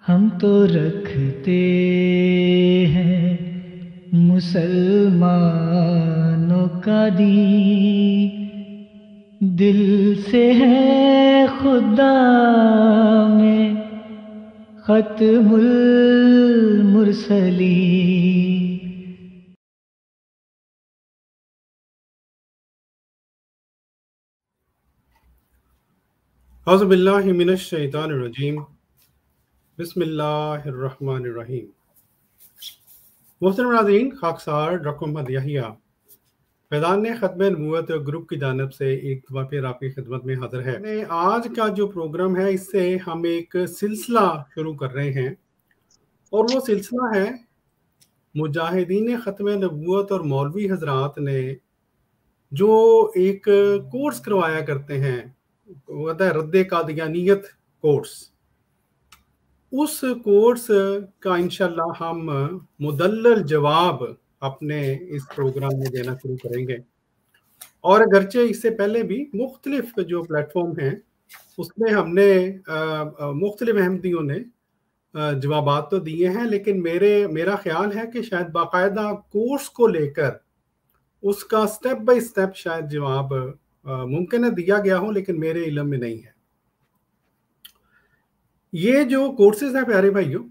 ہم تو رکھتے ہیں مسلمانوں کا دین، دل سے ہے خدا میں ختم المرسلین۔ اعوذ باللہ من الشیطان الرجیم، بسم اللہ الرحمن الرحیم۔ محترم ناظرین، خاکسار ڈاکٹر محمد یحییٰ فیضان ختم نبوت گروپ کی جانب سے ایک دفعہ پھر آپ کی خدمت میں حاضر ہے۔ آج کا جو پروگرام ہے اس سے ہم ایک سلسلہ شروع کر رہے ہیں، اور وہ سلسلہ ہے مجاہدین ختم نبوت اور مولوی حضرات نے جو ایک کورس کروایا کرتے ہیں، وہ ہے رد قادیانیت کورس۔ اس کورس کا انشاءاللہ ہم مدلل جواب اپنے اس پروگرام میں دینا شروع کریں گے، اور اگرچہ اس سے پہلے بھی مختلف جو پلیٹ فارم ہیں اس میں ہم نے مختلف احمدیوں نے جوابات تو دیے ہیں، لیکن میرا خیال ہے کہ شاید باقاعدہ کورس کو لے کر اس کا سٹیپ بائی سٹیپ شاید جواب ممکن ہے دیا گیا ہو، لیکن میرے علم میں نہیں ہے۔ یہ جو کورسز ہیں پیارے بھائیوں،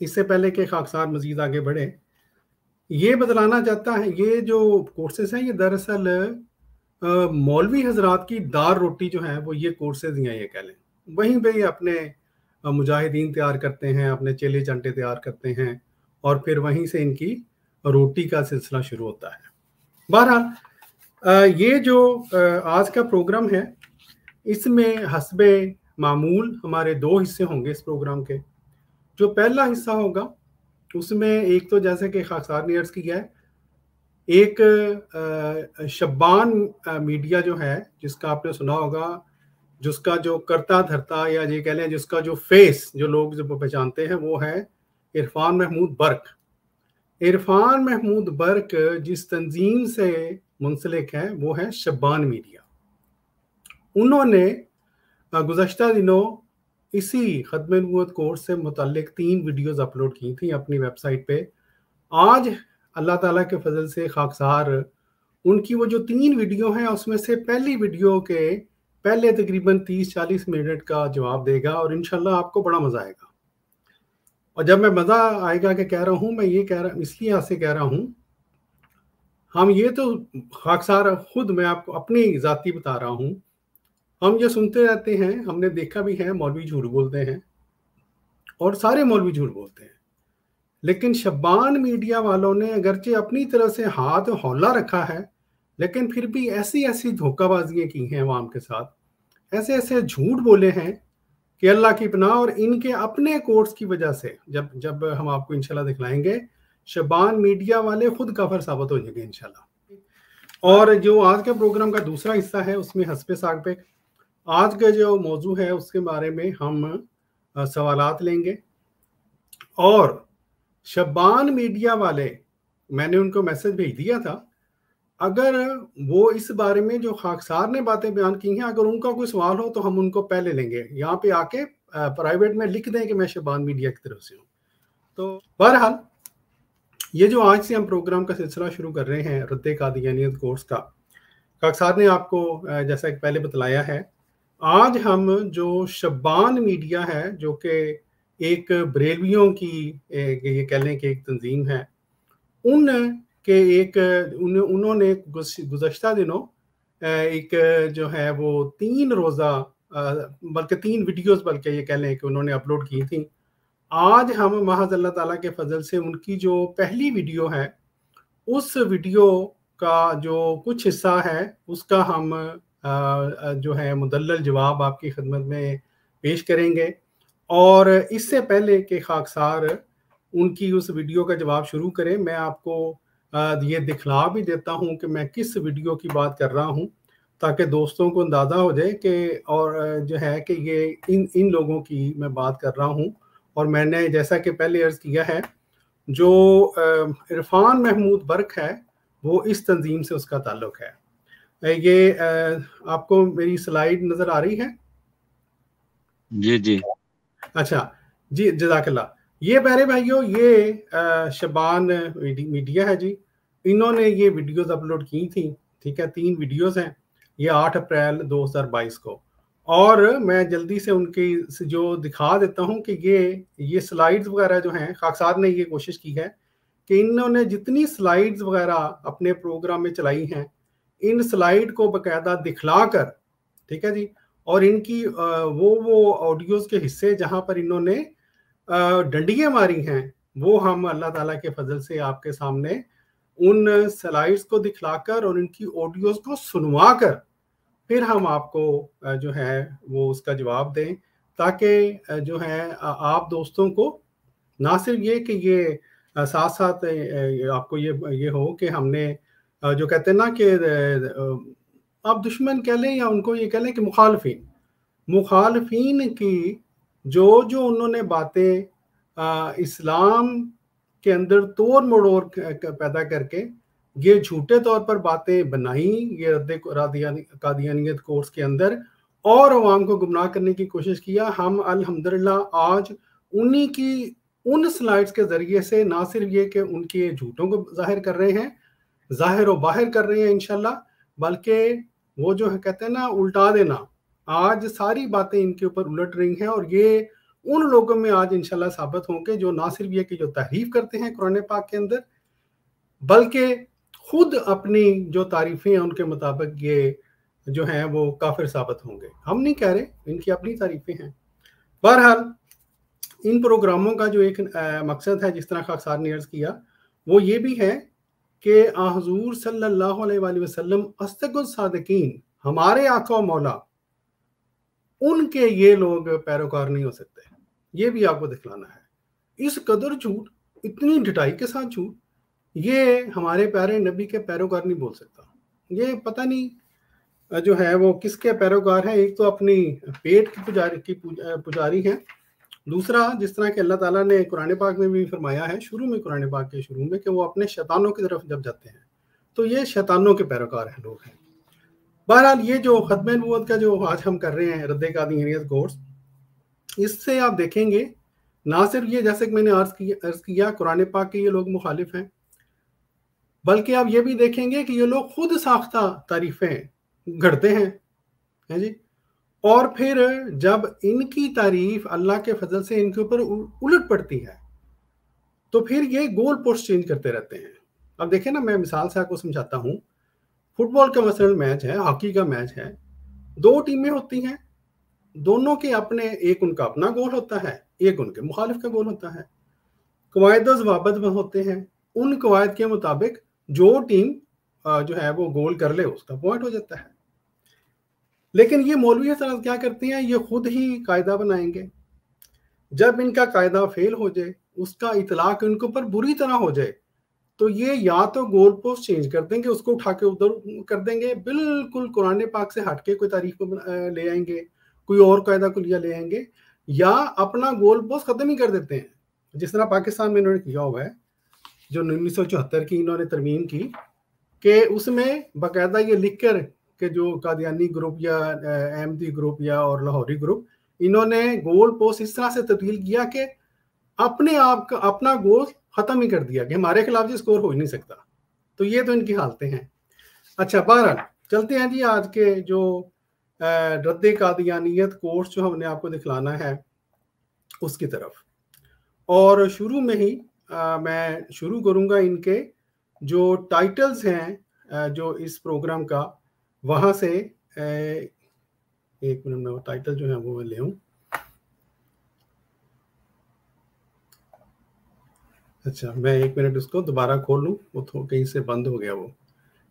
اس سے پہلے کہ خاکسار مزید آگے بڑھے، یہ بتلانا چاہتا ہے یہ جو کورسز ہیں یہ دراصل مولوی حضرات کی دار روٹی جو ہے وہ یہ کورسز ہیں، یہ کہہ لیں وہیں پہ اپنے مجاہدین تیار کرتے ہیں، اپنے چیلے چنٹے تیار کرتے ہیں، اور پھر وہیں سے ان کی روٹی کا سلسلہ شروع ہوتا ہے۔ بہرحال یہ جو آج کا پروگرام ہے اس میں حسب معمول ہمارے دو حصے ہوں گے اس پروگرام کے۔ جو پہلا حصہ ہوگا اس میں ایک تو جیسے کہ خاکسار نے عرض کیا ہے، ایک شبان میڈیا جو ہے جس کا آپ نے سنا ہوگا، جس کا جو کرتا دھرتا یا یہ کہہ لیں جس کا جو فیس جو لوگ جو پہچانتے ہیں وہ ہے عرفان محمود برق۔ عرفان محمود برق جس تنظیم سے منسلک ہے وہ ہے شبان میڈیا۔ انہوں نے گزشتہ دنوں اسی ختم نبوت کورس سے متعلق 3 ویڈیوز اپلوڈ کی تھیں اپنی ویب سائٹ پہ۔ آج اللہ تعالیٰ کے فضل سے خاکسار ان کی وہ جو 3 ویڈیو ہیں اس میں سے پہلی ویڈیو کے پہلے تقریباً 30-40 منٹ کا جواب دے گا، اور انشاءاللہ آپ کو بڑا مزہ آئے گا۔ اور جب میں مزہ آئے گا کہ کہہ رہا ہوں، میں یہ کہہ رہا اس لیے سے کہہ رہا ہوں، ہم یہ تو خاکسار خود میں آپ کو اپنی ذاتی بتا رہا ہوں، ہم یہ سنتے رہتے ہیں، ہم نے دیکھا بھی ہے مولوی جھوٹ بولتے ہیں، اور سارے مولوی جھوٹ بولتے ہیں، لیکن شبان میڈیا والوں نے اگرچہ اپنی طرح سے ہاتھ ہولہ رکھا ہے، لیکن پھر بھی ایسی دھوکہ بازیاں کی ہیں عوام کے ساتھ، ایسے جھوٹ بولے ہیں کہ اللہ کی پناہ۔ اور ان کے اپنے کورس کی وجہ سے جب ہم آپ کو انشاءاللہ دکھلائیں گے، شبان میڈیا والے خود کافر ثابت ہو جائیں گے انشاءاللہ۔ اور جو آج کے پروگرام کا دوسرا حصہ ہے اس میں حسب ساقب آج کا جو موضوع ہے اس کے بارے میں ہم سوالات لیں گے، اور شبان میڈیا والے میں نے ان کو میسج بھیج دیا تھا، اگر وہ اس بارے میں جو خاکسار نے باتیں بیان کی ہیں اگر ان کا کوئی سوال ہو تو ہم ان کو پہلے لیں گے، یہاں پہ آ کے پرائیویٹ میں لکھ دیں کہ میں شبان میڈیا کی طرف سے ہوں۔ تو بہرحال یہ جو آج سے ہم پروگرام کا سلسلہ شروع کر رہے ہیں رد قادیانیت کورس کا، خاکسار نے آپ کو جیسا کہ پہلے بتلایا ہے، آج ہم جو شبان میڈیا ہے جو کہ ایک بریلویوں کی یہ کہہ لیں کہ ایک تنظیم ہے، انہوں نے گزشتہ دنوں ایک جو ہے وہ 3 روزہ بلکہ 3 ویڈیوز بلکہ یہ کہہ لیں کہ انہوں نے اپلوڈ کی تھیں۔ آج ہم محض اللہ تعالیٰ کے فضل سے ان کی جو پہلی ویڈیو ہے اس ویڈیو کا جو کچھ حصہ ہے اس کا ہم جو ہے مدلل جواب آپ کی خدمت میں پیش کریں گے، اور اس سے پہلے کہ خاکسار ان کی اس ویڈیو کا جواب شروع کریں، میں آپ کو یہ دکھلا بھی دیتا ہوں کہ میں کس ویڈیو کی بات کر رہا ہوں، تاکہ دوستوں کو اندازہ ہو جائے کہ اور جو ہے کہ یہ ان لوگوں کی میں بات کر رہا ہوں۔ اور میں نے جیسا کہ پہلے عرض کیا ہے، جو عرفان محمود برق ہے وہ اس تنظیم سے اس کا تعلق ہے۔ یہ آپ کو میری سلائیڈ نظر آ رہی ہے؟ جی جی۔ اچھا، जी जज़ाकल्लाह। ये प्यारे भाइयों, ये शबान मीडिया है जी, इन्होंने ये वीडियोस अपलोड की थी, ठीक है, 3 वीडियोस हैं, ये 8 अप्रैल 2022 को। और मैं जल्दी से उनकी जो दिखा देता हूँ कि ये स्लाइड्स वगैरह जो हैं, खाक साहब ने ये कोशिश की है कि इन्होंने जितनी स्लाइड्स वगैरह अपने प्रोग्राम में चलाई हैं, इन स्लाइड को बाकायदा दिखला कर, ठीक है जी, और इनकी वो ऑडियोज़ के हिस्से जहाँ पर इन्होंने डंडियाँ मारी हैं, वो हम अल्लाह ताला के फजल से आपके सामने उन स्लाइड्स को दिखलाकर और इनकी ऑडियोज़ को सुनवा कर फिर हम आपको जो है वो उसका जवाब दें, ताकि जो है आप दोस्तों को ना सिर्फ ये कि ये साथ साथ आपको ये हो कि हमने जो कहते हैं ना कि आप दुश्मन कह लें या उनको ये कह लें कि मुखालफीन की जो उन्होंने बातें इस्लाम के अंदर तोड़ मड़ोड़ पैदा करके ये झूठे तौर पर बातें बनाई, ये रद्द कादियानियत कोर्स के अंदर, और अवाम को गुमराह करने की कोशिश किया। हम अल्हम्दुलिल्लाह आज उन्हीं की उन स्लाइड्स के ज़रिए से ना सिर्फ ये कि उनके झूठों को ज़ाहिर कर रहे हैं, ज़ाहिर व बाहिर कर रहे हैं इंशाल्लाह, बल्कि वो जो है कहते हैं ना उल्टा देना, आज सारी बातें इनके ऊपर उलट रही हैं, और ये उन लोगों में आज इंशाल्लाह साबित होंगे जो ना सिर्फ ये कि जो तहरीफ करते हैं कुरान पाक के अंदर, बल्कि खुद अपनी जो तारीफ़ें हैं उनके मुताबिक ये जो हैं वो काफिर साबित होंगे। हम नहीं कह रहे, इनकी अपनी तारीफ़ें हैं। बहरहाल इन प्रोग्रामों का जो एक मकसद है, जिस तरह खाकसार ने अर्ज़ किया, वो ये भी है कि हुज़ूर सल्लल्लाहु अलैहि वसल्लम अस्दक़ुल सादिकीन, हमारे आका और मौला, उनके ये लोग पैरोकार नहीं हो सकते। ये भी आपको दिखलाना है। इस कदर झूठ, इतनी ढिठाई के साथ झूठ, ये हमारे प्यारे नबी के पैरोकार नहीं बोल सकता। ये पता नहीं जो है वो किसके पैरोकार हैं। एक तो अपनी पेट की पुजारी हैं, दूसरा जिस तरह के अल्लाह ताला ने कुरान पाक में भी फरमाया है, शुरू में कुरान पाक के शुरू में, कि वो अपने शैतानों की तरफ जब जाते हैं तो ये शैतानों के पैरोकार हैं, लोग हैं। बहरहाल ये जो खत्म नबूवत का जो आज हम कर रहे हैं रद्द कादियानियत कोर्स, इससे आप देखेंगे ना सिर्फ ये जैसे कि मैंने अर्ज किया कुरान पाक के ये लोग मुखालिफ हैं, बल्कि आप ये भी देखेंगे कि ये लोग खुद साख्ता तारीफें गढ़ते हैं, है जी, और फिर जब इनकी तारीफ अल्लाह के फजल से इनके ऊपर उलट पड़ती है तो फिर ये गोल पोस्ट चेंज करते रहते हैं। अब देखिए ना, मैं मिसाल से आपको समझाता हूँ। फुटबॉल का मसलन मैच है, हॉकी का मैच है, 2 टीमें होती हैं, दोनों के अपने, एक उनका अपना गोल होता है, एक उनके मुखालिफ का गोल होता है। कवायद ज़वाबित होते हैं, उन कवायद के मुताबिक जो टीम जो है वो गोल कर ले उसका पॉइंट हो जाता है। लेकिन ये मौलवी हज़रात क्या करते हैं, ये खुद ही कायदा बनाएंगे। जब इनका कायदा फेल हो जाए, उसका इतलाक इनके ऊपर बुरी तरह हो जाए, तो ये या तो गोल पोस्ट चेंज कर देंगे, उसको उठा के उधर कर देंगे, बिल्कुल कुरान पाक से हट के कोई तारीफ को ले आएंगे, कोई और कायदा कुलिया ले आएंगे, या अपना गोल पोस्ट खत्म ही कर देते हैं, जिस तरह पाकिस्तान में इन्होंने किया हुआ है, जो 1974 की इन्होंने तरमीम की, कि उसमें बाकायदा ये लिख कर कि जो कादियानी ग्रुप या अहमदी ग्रुप या और लाहौरी ग्रुप, इन्होंने गोल पोस्ट इस तरह से तब्दील किया कि अपने आप का अपना गोल खत्म ही कर दिया कि हमारे खिलाफ जी स्कोर हो ही नहीं सकता। तो ये तो इनकी हालतें हैं। अच्छा, बहरहाल चलते हैं जी आज के जो रद्द कादियानियत कोर्स जो हमने आपको दिखलाना है उसकी तरफ। और शुरू में ही मैं शुरू करूंगा इनके जो टाइटल्स हैं जो इस प्रोग्राम का, वहां से एक मिनट में वो टाइटल जो है वो मैं ले आऊं। अच्छा, मैं एक मिनट उसको दोबारा खोल लूँ, वो कहीं से बंद हो गया वो।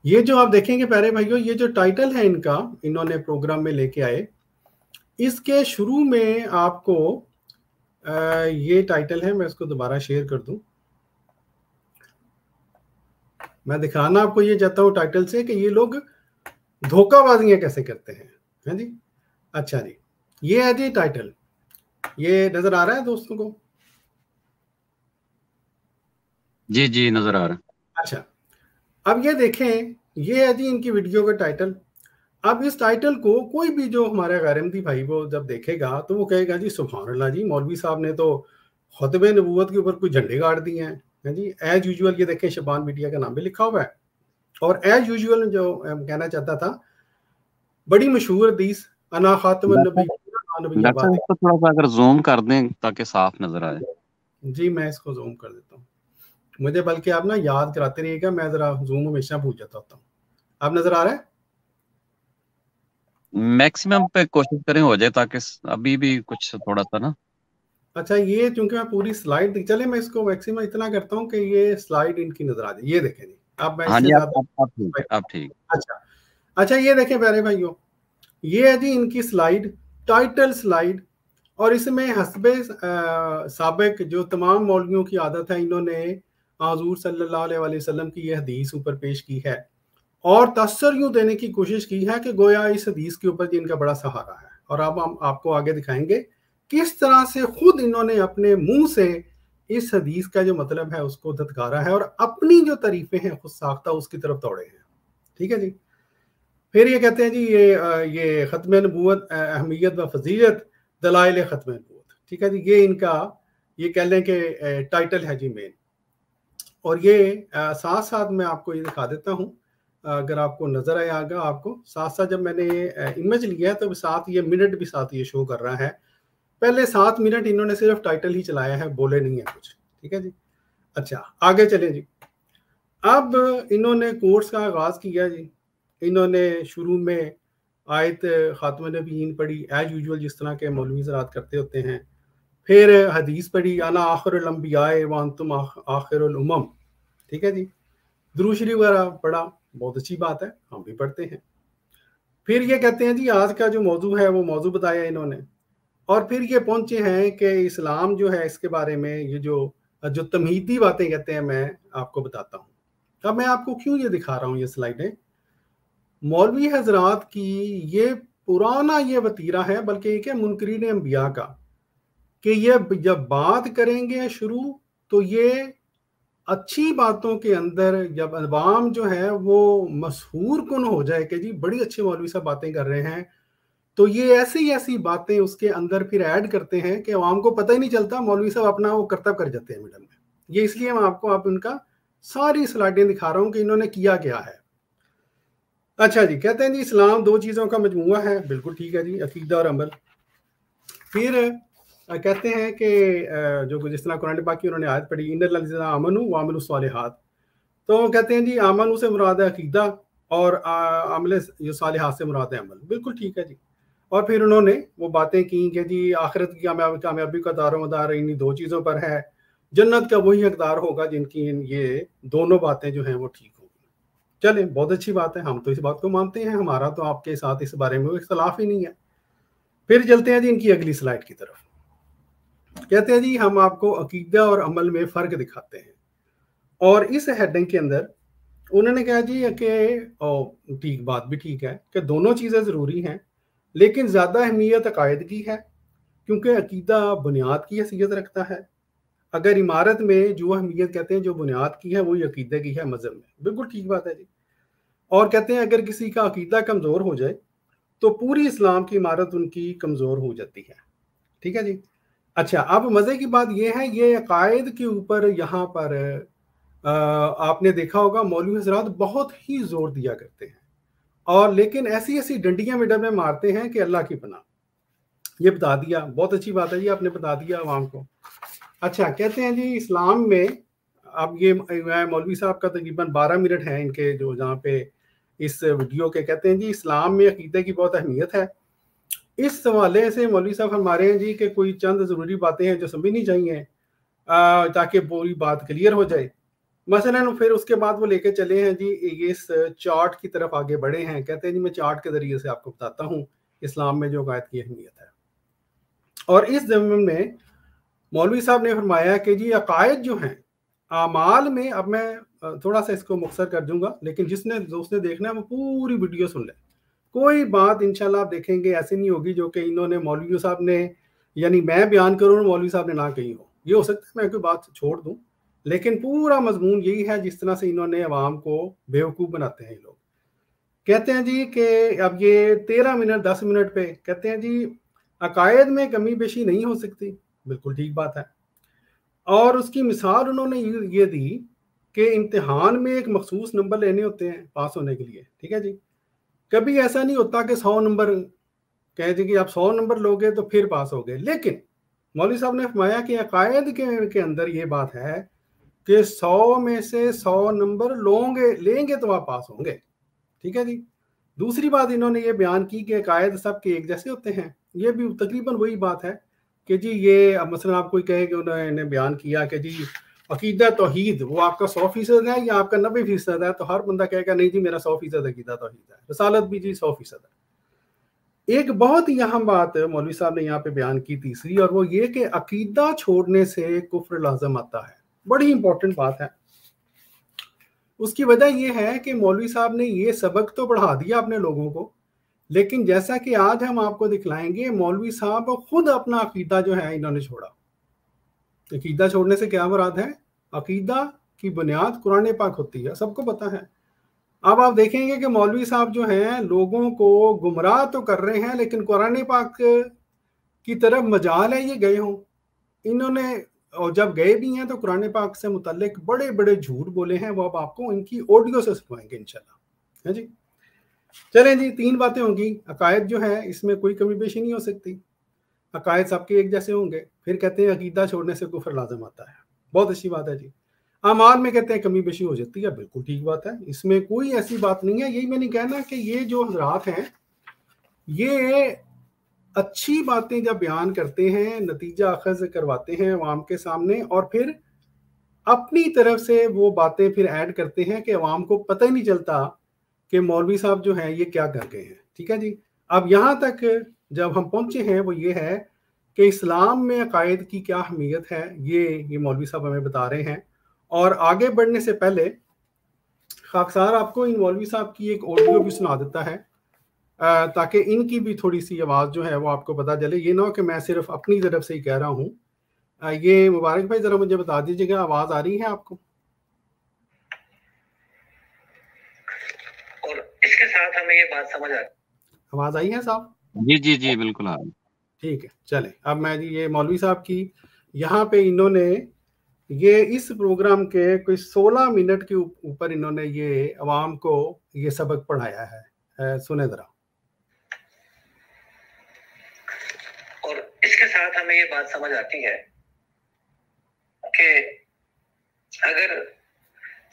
ये जो आप देखेंगे प्यारे भाइयों, ये जो टाइटल है इनका, इन्होंने प्रोग्राम में लेके आए, इसके शुरू में आपको ये टाइटल है, मैं इसको दोबारा शेयर कर दूं। मैं दिखाना आपको ये चाहता हूँ टाइटल से कि ये लोग धोखाबाजियां कैसे करते हैं, है जी। अच्छा जी, ये है जी टाइटल, ये नजर आ रहा है दोस्तों को? जी जी नजर आ रहा है। अच्छा, अब ये देखें, ये है जी इनकी वीडियो का टाइटल। अब इस टाइटल को कोई भी जो हमारा गैरहमदी भाई वो जब देखेगा तो वो कहेगा जी सुभान अल्लाह जी, मौलवी साहब ने तो खुतबे नबूवत के ऊपर कोई झंडे गाड़ दिए हैं जी। एज यूजुअल ये देखें, शबान मीडिया का नाम भी लिखा हुआ है। और एज यूजुअल जो कहना चाहता था, बड़ी मशहूर हदीस, अना खातिमुन नबिय्यीन, डॉक्टर साहब इसको थोड़ा सा अगर जूम कर दें ताकि साफ नजर आए। जी मैं इसको जूम कर देता हूँ, मुझे बल्कि आप ना याद कराते रहिएगा, मैं जरा जूम हमेशा भूल जाता होता हूँ। आप नजर आ रहा है? मैक्सिमम पे कोशिश करें हो जाए ताकि अभी भी कुछ थोड़ा सा ना। अच्छा, ये चूंकि मैं पूरी स्लाइड, चले मैं इसको मैक्सिमम इतना करता हूँ कि ये स्लाइड इनकी नजर आ जाए। ये देखें जी, अब मैं हाँ इससे जी, ज्यादा आप ठीक, आप ठीक। अच्छा ये देखें प्यारे भाइयों, ये है जी इनकी स्लाइड, टाइटल स्लाइड। और इसमें हस्बे साबिक जो तमाम मौलवियों की आदत है, इन्होंने हुजूर सल्लल्लाहु अलैहि वसल्लम की यह हदीस ऊपर पेश की है और तसर यूं देने की कोशिश की है कि गोया इस हदीस के ऊपर इनका बड़ा सहारा है। और अब हम आपको आगे दिखाएंगे किस तरह से खुद इन्होंने अपने मुंह से इस हदीस का जो मतलब है उसको धतकारा है और अपनी जो तारीफें हैं खुद साख्ता उसकी तरफ दौड़े हैं। ठीक है जी। फिर ये कहते हैं जी ये ख़त्म नबूवत, अहमियत व फजीलत, दलाइल ख़त्म नबूवत। ठीक है जी, ये इनका ये कह लें कि टाइटल है जी मेन। और ये साथ साथ मैं आपको ये दिखा देता हूँ, अगर आपको नजर आएगा, आपको साथ साथ जब मैंने इमेज लिया है तो साथ ये मिनट भी साथ ये शो कर रहा है। पहले 7 मिनट इन्होंने सिर्फ टाइटल ही चलाया है, बोले नहीं है कुछ। ठीक है जी। अच्छा आगे चलें जी। अब इन्होंने कोर्स का आगाज किया जी। इन्होंने शुरू में आयत खातमुन नबीयीन पढ़ी एज यूजुअल, जिस तरह के मौलवी ज़रात करते होते हैं। फिर हदीस पढ़ी, अना आखिरुल अंबियाए व अंतुम आखिरुल उमम। ठीक है जी। दुरूद शरीफ वगैरह पढ़ा, बहुत अच्छी बात है, हम भी पढ़ते हैं। फिर ये कहते हैं जी आज का जो मौजू है वो मौजू बताया इन्होंने। और फिर ये पहुंचे हैं कि इस्लाम जो है इसके बारे में ये जो तमहीदी बातें कहते हैं, मैं आपको बताता हूँ। अब मैं आपको क्यों ये दिखा रहा हूँ ये स्लाइडें, मौलवी हजरात की ये पुराना ये वतीरा है, बल्कि एक है मुनकरीन अंबिया का, कि ये जब बात करेंगे शुरू तो ये अच्छी बातों के अंदर जब अवाम जो है वो मशहूर कुन हो जाए कि जी बड़ी अच्छी मौलवी साहब बातें कर रहे हैं, तो ये ऐसी ऐसी बातें उसके अंदर फिर ऐड करते हैं कि अवाम को पता ही नहीं चलता, मौलवी साहब अपना वो करतब कर जाते हैं मिडल में। ये इसलिए मैं आपको आप उनका सारी स्लाइडें दिखा रहा हूँ कि इन्होंने किया क्या है। अच्छा जी, कहते हैं जी इस्लाम 2 चीज़ों का मजमूआ है, बिल्कुल ठीक है जी, अकीदा और अमल। फिर कहते हैं कि जो जिस तरह कुरान पाक की उन्होंने आयत पढ़ी, इन्नल लज़ीना आमनू व अमिलुस सालिहात, तो कहते हैं जी आमनू से मुराद है अकीदा और अमल सालिहात से मुराद है अमल, बिल्कुल ठीक है जी। और फिर उन्होंने वो बातें की कि जी आखिरत की कामयाबी का दारोमदार इन्हीं 2 चीज़ों पर है, जन्नत का वही हकदार होगा जिनकी ये दोनों बातें जो हैं वो ठीक होगी। चले, बहुत अच्छी बात है, हम तो इस बात को मानते हैं, हमारा तो आपके साथ इस बारे में कोई इख्तलाफ ही नहीं है। फिर चलते हैं जी इनकी अगली स्लाइड की तरफ। कहते हैं जी हम आपको अकीदा और अमल में फ़र्क दिखाते हैं। और इस हेडिंग के अंदर उन्होंने कहा जी कि ठीक, बात भी ठीक है कि दोनों चीज़ें ज़रूरी हैं, लेकिन ज़्यादा अहमियत अकायद की है, क्योंकि अकीदा बुनियाद की हैसियत रखता है। अगर इमारत में जो अहमियत कहते हैं जो बुनियाद की है वही अकीदे की है मज़हब में, बिल्कुल ठीक बात है जी। और कहते हैं अगर किसी का अकीदा कमज़ोर हो जाए तो पूरी इस्लाम की इमारत उनकी कमज़ोर हो जाती है। ठीक है जी। अच्छा, अब मज़े की बात यह है, ये अकायद के ऊपर यहाँ पर आपने देखा होगा मौलवी हज़रात बहुत ही जोर दिया करते हैं, और लेकिन ऐसी ऐसी डंडियाँ मिडल में मारते हैं कि अल्लाह की पनाह। ये बता दिया, बहुत अच्छी बात है जी, आपने बता दिया आवाम को। अच्छा, कहते हैं जी इस्लाम में, अब ये मौलवी साहब का तकरीबन 12 मिनट है इनके जो जहाँ पे इस वीडियो के, कहते हैं जी इस्लाम में अकीदे की बहुत अहमियत है। इस हवाले से मौलवी साहब हमारे हैं जी कि कोई चंद ज़रूरी बातें हैं जो समझनी चाहिए ताकि पूरी बात क्लियर हो जाए। मसलन फिर उसके बाद वो लेके चले हैं जी इस चार्ट की तरफ आगे बढ़े हैं। कहते हैं जी मैं चार्ट के ज़रिए से आपको बताता हूँ इस्लाम में जो अकायद की अहमियत है। और इस ज़मीन में मौलवी साहब ने फरमाया कि जी अकायद जो हैं आमाल में, अब मैं थोड़ा सा इसको मुख्तसर कर दूंगा, लेकिन जिसने दोस्तने देखना है वो पूरी वीडियो सुन ले। कोई बात इंशाल्लाह आप देखेंगे ऐसी नहीं होगी जो कि इन्होंने मौलवी साहब ने, यानी मैं बयान करूँ मौलवी साहब ने ना कही हो। ये हो सकता है मैं कोई बात छोड़ दूँ, लेकिन पूरा मजमून यही है जिस तरह से इन्होंने अवाम को बेवकूफ़ बनाते हैं लोग। कहते हैं जी कि अब ये 13 मिनट 10 मिनट पे कहते हैं जी अकायद में कमी बेशी नहीं हो सकती, बिल्कुल ठीक बात है। और उसकी मिसाल उन्होंने ये दी कि इम्तिहान में एक मखसूस नंबर लेने होते हैं पास होने के लिए, ठीक है जी। कभी ऐसा नहीं होता कि 100 नंबर कह जी कि आप 100 नंबर लोगे तो फिर पास हो गए, लेकिन मौलवी साहब ने फरमाया कि अकायद के अंदर ये बात है कि 100 में से 100 नंबर लेंगे तो आप पास होंगे, ठीक है जी। दूसरी बात इन्होंने ये बयान की कि अकायद सब के एक जैसे होते हैं, ये भी तकरीबन वही बात है कि जी ये अब मसलन आप कोई कहे कि उन्होंने बयान किया कि जी अकीदा तौहीद वो आपका 100% है या आपका 90% है, तो हर बंदा कहेगा नहीं जी मेरा 100% अकीदा तौहीद है, रसालत भी जी 100% है। एक बहुत ही अहम बात मौलवी साहब ने यहाँ पे बयान की तीसरी, और वो ये कि अकीदा छोड़ने से कुफ्र लाज़िम आता है, बड़ी इंपॉर्टेंट बात है। उसकी वजह यह है कि मौलवी साहब ने ये सबक तो पढ़ा दिया अपने लोगों को, लेकिन जैसा कि आज हम आपको दिखलाएंगे मौलवी साहब खुद अपना अकीदा जो है इन्होंने छोड़ा। अकीदा छोड़ने से क्या मुराद है? अकीदा की बुनियाद कुरान पाक होती है, सबको पता है। अब आप देखेंगे कि मौलवी साहब जो हैं लोगों को गुमराह तो कर रहे हैं, लेकिन कुरान पाक की तरफ मजाल है ये गए हों। इन्होंने और जब गए भी हैं तो कुरान पाक से मुतल्लिक बड़े बड़े झूठ बोले हैं, वो अब आपको इनकी ऑडियो से सुनवाएंगे इंशाल्लाह, है जी। चलें जी, 3 बातें होंगी। अकायद जो है इसमें कोई कमी पेशी नहीं हो सकती, अकायद सबके एक जैसे होंगे। फिर कहते हैं अकीदा छोड़ने से कुफ्र लाज़िम आता है, बहुत अच्छी बात है जी। अमाल में कहते हैं कमी पेशी हो जाती है, बिल्कुल ठीक बात है, इसमें कोई ऐसी बात नहीं है। यही मैंने कहना कि ये जो हजरात हैं ये अच्छी बातें जब बयान करते हैं, नतीजा अखज़ करवाते हैं अवाम के सामने, और फिर अपनी तरफ से वो बातें फिर ऐड करते हैं कि अवाम को पता ही नहीं चलता कि मौलवी साहब जो हैं ये क्या कर गए हैं, ठीक है जी। अब यहाँ तक जब हम पहुँचे हैं वो ये है कि इस्लाम में अकायद की क्या अहमियत है, ये मौलवी साहब हमें बता रहे हैं। और आगे बढ़ने से पहले खाकसार आपको इन मौलवी साहब की एक ऑडियो भी सुना देता है, ताकि इनकी भी थोड़ी सी आवाज़ जो है वो आपको पता चले। ये ना हो कि मैं सिर्फ अपनी तरफ से ही कह रहा हूँ। ये मुबारक भाई ज़रा मुझे बता दीजिएगा आवाज़ आ रही है आपको? और इसके साथ हमें ये बात समझ आ, आवाज़ आई है साहब? जी जी जी बिल्कुल आ रही। ठीक है, चले अब मैं जी ये मौलवी साहब की यहाँ पे इन्होंने ये इस प्रोग्राम के कोई 16 मिनट के ऊपर इन्होंने ये अवाम को ये सबक पढ़ाया है, सुने जरा। और इसके साथ हमें ये बात समझ आती है कि अगर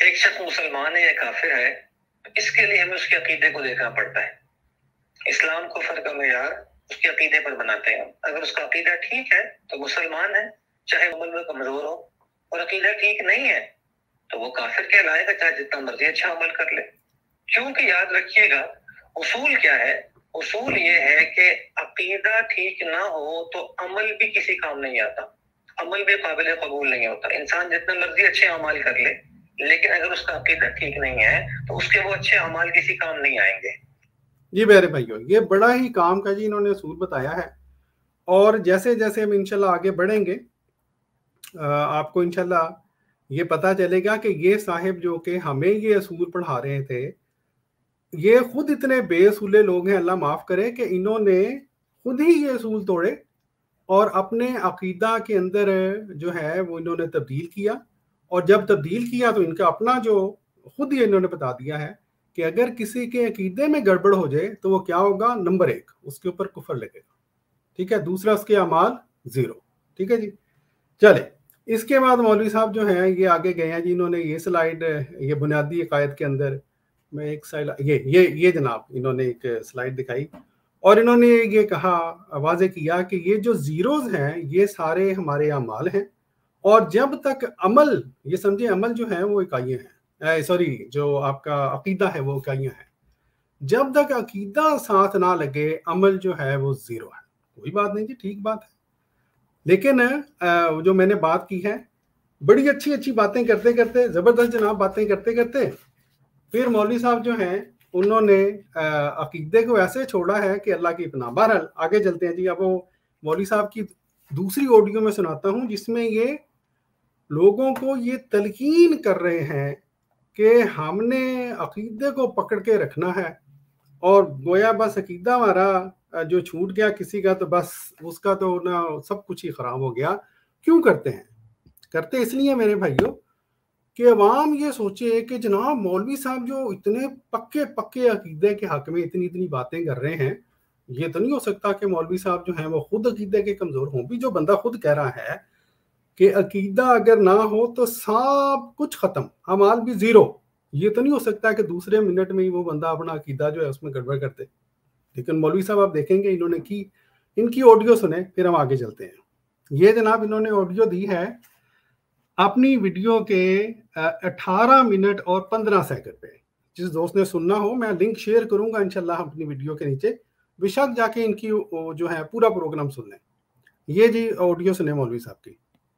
एक शख्स मुसलमान है या काफिर है, इसके लिए हमें उसके अकीदे को देखना पड़ता है। इस्लाम को फर्क का मेयार उसके अकीदे पर बनाते हैं। अगर उसका अकीदा ठीक है तो मुसलमान है, चाहे अमल में कमजोर हो, और अकीदा ठीक नहीं है तो वो काफिर कहलाएगा, चाहे जितना मर्जी अच्छा अमल कर ले। क्योंकि याद रखिएगा उसूल क्या है, उसूल ये है कि अकीदा ठीक ना हो तो अमल भी किसी काम नहीं आता, अमल भी काबिल कबूल नहीं होता। इंसान जितना मर्जी अच्छे अमाल कर ले, लेकिन अगर उसका अकीदा ठीक नहीं है तो उसके वो अच्छे अमाल किसी काम नहीं आएंगे। जी मेरे भाइयों, ये बड़ा ही काम का जी इन्होंने असूल बताया है। और जैसे जैसे हम इंशाल्लाह आगे बढ़ेंगे आपको इंशाल्लाह ये पता चलेगा कि ये साहिब जो कि हमें ये असूल पढ़ा रहे थे, ये खुद इतने बेअसूले लोग हैं, अल्लाह माफ़ करे, कि इन्होंने खुद ही ये असूल तोड़े और अपने अकीदा के अंदर जो है वो इन्होंने तब्दील किया। और जब तब्दील किया तो इनका अपना जो खुद ही इन्होंने बता दिया है कि अगर किसी के अकीदे में गड़बड़ हो जाए तो वो क्या होगा, नंबर 1 उसके ऊपर कुफर लगेगा, ठीक है, दूसरा उसके अमाल 0, ठीक है जी। चले इसके बाद मौलवी साहब जो हैं ये आगे गए हैं जी। इन्होंने ये स्लाइड, ये बुनियादी अकायद के अंदर मैं एक स्लाइड ये जनाब इन्होंने एक स्लाइड दिखाई और इन्होंने ये कहा, वाज़े किया कि ये जो जीरोज हैं ये सारे हमारे अमाल हैं, और जब तक अमल, ये समझे अमल जो है वो इकाइयाँ हैं, सॉरी जो आपका अकीदा है वो इकाइयाँ हैं, जब तक अकीदा साथ ना लगे अमल जो है वो 0 है। कोई बात नहीं जी, ठीक बात है। लेकिन जो मैंने बात की है, बड़ी अच्छी अच्छी बातें करते करते, ज़बरदस्त जनाब बातें करते करते, फिर मौलवी साहब जो हैं उन्होंने अकीदे को ऐसे छोड़ा है कि अल्लाह की पनाह। बहरहाल आगे चलते हैं जी। अब वो मौलवी साहब की दूसरी ऑडियो में सुनाता हूँ जिसमें ये लोगों को ये तलकीन कर रहे हैं कि हमने अकीदे को पकड़ के रखना है, और गोया बस अकीदा हमारा जो छूट गया किसी का तो बस उसका तो ना सब कुछ ही ख़राब हो गया। क्यों करते हैं? करते इसलिए मेरे भाइयों कि अवाम ये सोचे कि जनाब मौलवी साहब जो इतने पक्के पक्के अकीदे के हक़ में इतनी इतनी बातें कर रहे हैं, ये तो नहीं हो सकता कि मौलवी साहब जो हैं वो खुद अकीदे के कमज़ोर हों। भी जो बंदा खुद कह रहा है कि अकीदा अगर ना हो तो सब कुछ ख़त्म, अमाल भी ज़ीरो, ये तो नहीं हो सकता कि दूसरे मिनट में ही वो बंदा अपना अकीदा जो है उसमें गड़बड़ करते। लेकिन मौलवी साहब आप देखेंगे इन्होंने की, इनकी ऑडियो सुने फिर हम आगे चलते हैं। ये जनाब इन्होंने ऑडियो दी है अपनी वीडियो के 18 मिनट और 15 सेकंड पे। जिस दोस्त ने सुनना हो मैं लिंक शेयर करूंगा इंशाल्लाह अपनी वीडियो के नीचे, बेशक जाके इनकी जो है पूरा प्रोग्राम सुन लें। ये जी ऑडियो सुने मौलवी साहब की।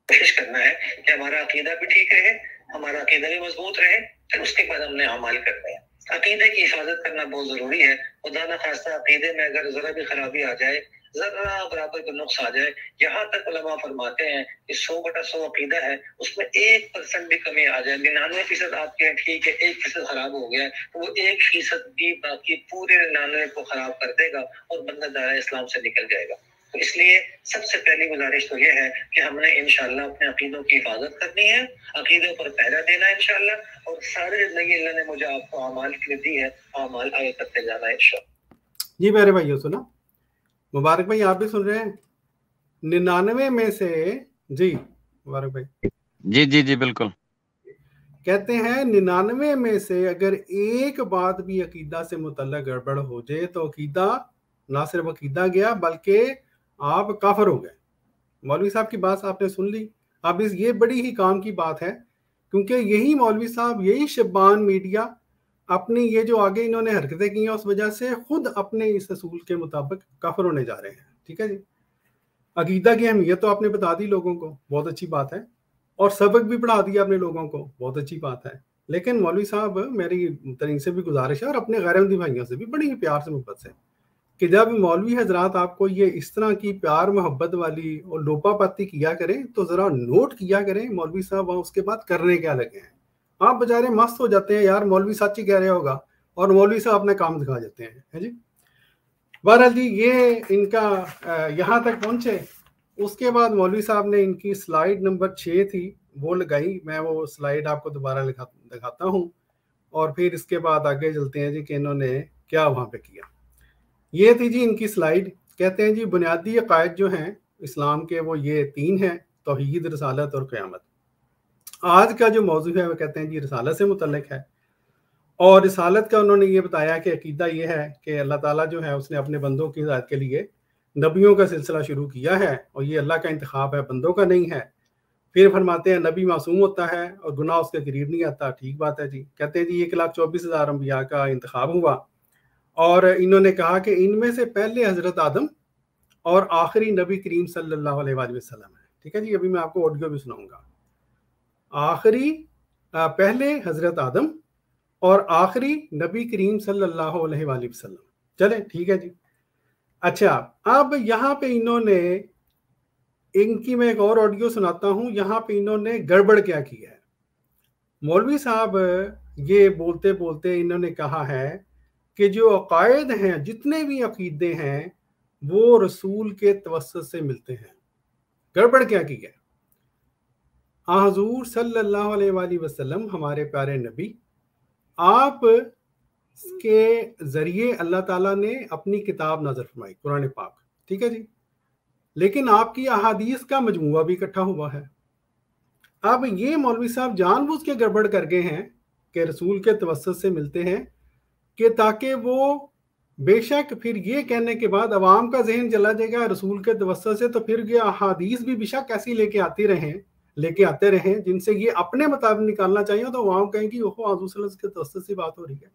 कोशिश करना है कि हमारा अकीदा भी ठीक रहे, हमारा अकीदा भी मजबूत रहे, फिर उसके बाद हमने अमाल करने हैं। अकीदे की हिफाजत करना बहुत जरूरी है। खुदा न खास्ता अकीदे में अगर जरा भी खराबी आ जाए, जरा बराबर का नुक्स आ जाए, यहाँ तक उलमा फरमाते हैं कि 100/100 अकीदा है, उसमें 1% भी कमी आ जाए, 99% आपके ठीक है, 1% खराब हो गया तो वो 1% भी बाकी पूरे 99 को खराब कर देगा और बंदा दायरा इस्लाम से निकल जाएगा। तो इसलिए सबसे पहली गुजारिश तो ये है कि हमने इंशाल्लाह अपने अकीदों की हिफाजत करनी है, अकीदों पर पहरा देना है इंशाल्लाह, और सारी जिंदगी अल्लाह ने मुझे आपको अमाल के लिए दी है, अमाल आगे करते जाना है इंशाल्लाह। जी मेरे भाइयों सुना, मुबारक भाई आप भी सुन रहे हैं? 99 में से जी मुबारक भाई जी जी जी बिल्कुल कहते हैं 99 में से अगर एक बात भी अकीदा से मुतल्लक गड़बड़ हो जाए तो अकीदा ना सिर्फ अकीदा गया बल्कि आप काफिर हो गए। मौलवी साहब की बात आपने सुन ली। अब इस ये बड़ी ही काम की बात है क्योंकि यही मौलवी साहब, यही शबान मीडिया अपनी ये जो आगे इन्होंने हरकतें की हैं उस वजह से खुद अपने इस असूल के मुताबिक काफिर होने जा रहे हैं। ठीक है जी, अकीदा की अहमियत तो आपने बता दी लोगों को, बहुत अच्छी बात है, और सबक भी पढ़ा दिया अपने लोगों को, बहुत अच्छी बात है। लेकिन मौलवी साहब मेरी इनसे भी गुजारिश है और अपने गैरमदी भाइयों से भी बड़ी ही प्यार से मोहब्बत से कि जब मौलवी हजरात आपको ये इस तरह की प्यार मोहब्बत वाली और लोपापाती किया करें तो ज़रा नोट किया करें मौलवी साहब उसके बाद करने क्या लगे हैं। आप बेचारे मस्त हो जाते हैं यार मौलवी सच ही कह रहे होगा और मौलवी साहब अपने काम दिखा जाते हैं, है जी। बहरहाल जी ये इनका यहाँ तक पहुँचे। उसके बाद मौलवी साहब ने इनकी स्लाइड नंबर 6 थी वो लगाई, मैं वो स्लाइड आपको दोबारा दिखाता हूँ और फिर इसके बाद आगे चलते हैं जी कि इन्होंने क्या वहाँ पे किया। ये थी जी इनकी स्लाइड। कहते हैं जी बुनियादी अकायद जो हैं इस्लाम के वो ये 3 हैं, तौहीद, रिसालत और क़यामत। आज का जो मौजू है वो कहते हैं जी रिसालत से मुतल्लिक है और रिसालत का उन्होंने ये बताया कि अकीदा ये है कि अल्लाह ताला जो है उसने अपने बंदों की हिदायत के लिए नबियों का सिलसिला शुरू किया है और ये अल्लाह का इंतखाब है, बंदों का नहीं है। फिर फरमाते हैं नबी मासूम होता है और गुनाह उसके करीब नहीं आता। ठीक बात है जी। कहते हैं जी 1,24,000 अंबिया का इंतखाब हुआ और इन्होंने कहा कि इनमें से पहले हज़रत आदम और आखिरी नबी करीम सल्लल्लाहु अलैहि वसल्लम है। ठीक है जी, अभी मैं आपको ऑडियो भी सुनाऊंगा। आखिरी पहले हज़रत आदम और आखिरी नबी करीम सल्लल्लाहु अलैहि वसल्लम। चले ठीक है जी। अच्छा, अब यहाँ पे इन्होंने इनकी मैं एक और ऑडियो सुनाता हूँ। यहाँ पे इन्होंने गड़बड़ क्या किया है। मौलवी साहब ये बोलते बोलते इन्होंने कहा है कि जो अकायद हैं, जितने भी अकीदे हैं वो रसूल के तवस्सुत से मिलते हैं। गड़बड़ क्या की है? हुज़ूर सल्लल्लाहु अलैहि वसल्लम हमारे प्यारे नबी, आप के ज़रिए अल्लाह ताला ने अपनी किताब नाज़िल फरमाई, कुरान पाक। ठीक है जी, लेकिन आपकी अहादीस का मजमूआ भी इकट्ठा हुआ है। अब ये मौलवी साहब जानबूझ के गड़बड़ कर गए हैं कि रसूल के तवस्सुत से मिलते हैं कि ताकि वो बेशक फिर ये कहने के बाद अवाम का जहन चला जाएगा रसूल के तवस्सुत से, तो फिर ये अहादीस भी बेशक ऐसी लेके आते रहें जिनसे ये अपने मुताबिक निकालना चाहिए, तो अवाम कहेंगी ओहो हुज़ूर सल्लल्लाहु अलैहि वसल्लम के तवस्सुत से बात हो रही है।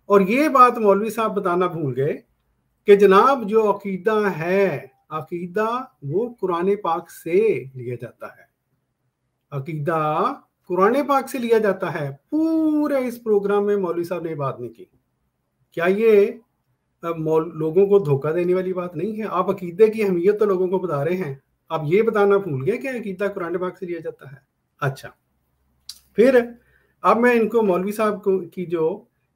और ये बात मौलवी साहब बताना भूल गए कि जनाब जो अकीदा है, अकीदा वो कुरान पाक से लिया जाता है। अकीदा कुरान पाक से लिया जाता है। पूरे इस प्रोग्राम में मौलवी साहब ने बात नहीं की। क्या ये लोगों को धोखा देने वाली बात नहीं है? आप अकीदे की अहमियत तो लोगों को बता रहे हैं, आप ये बताना भूल गए कि अकीदा कुरान पाक से लिया जाता है। अच्छा, फिर अब मैं इनको मौलवी साहब की जो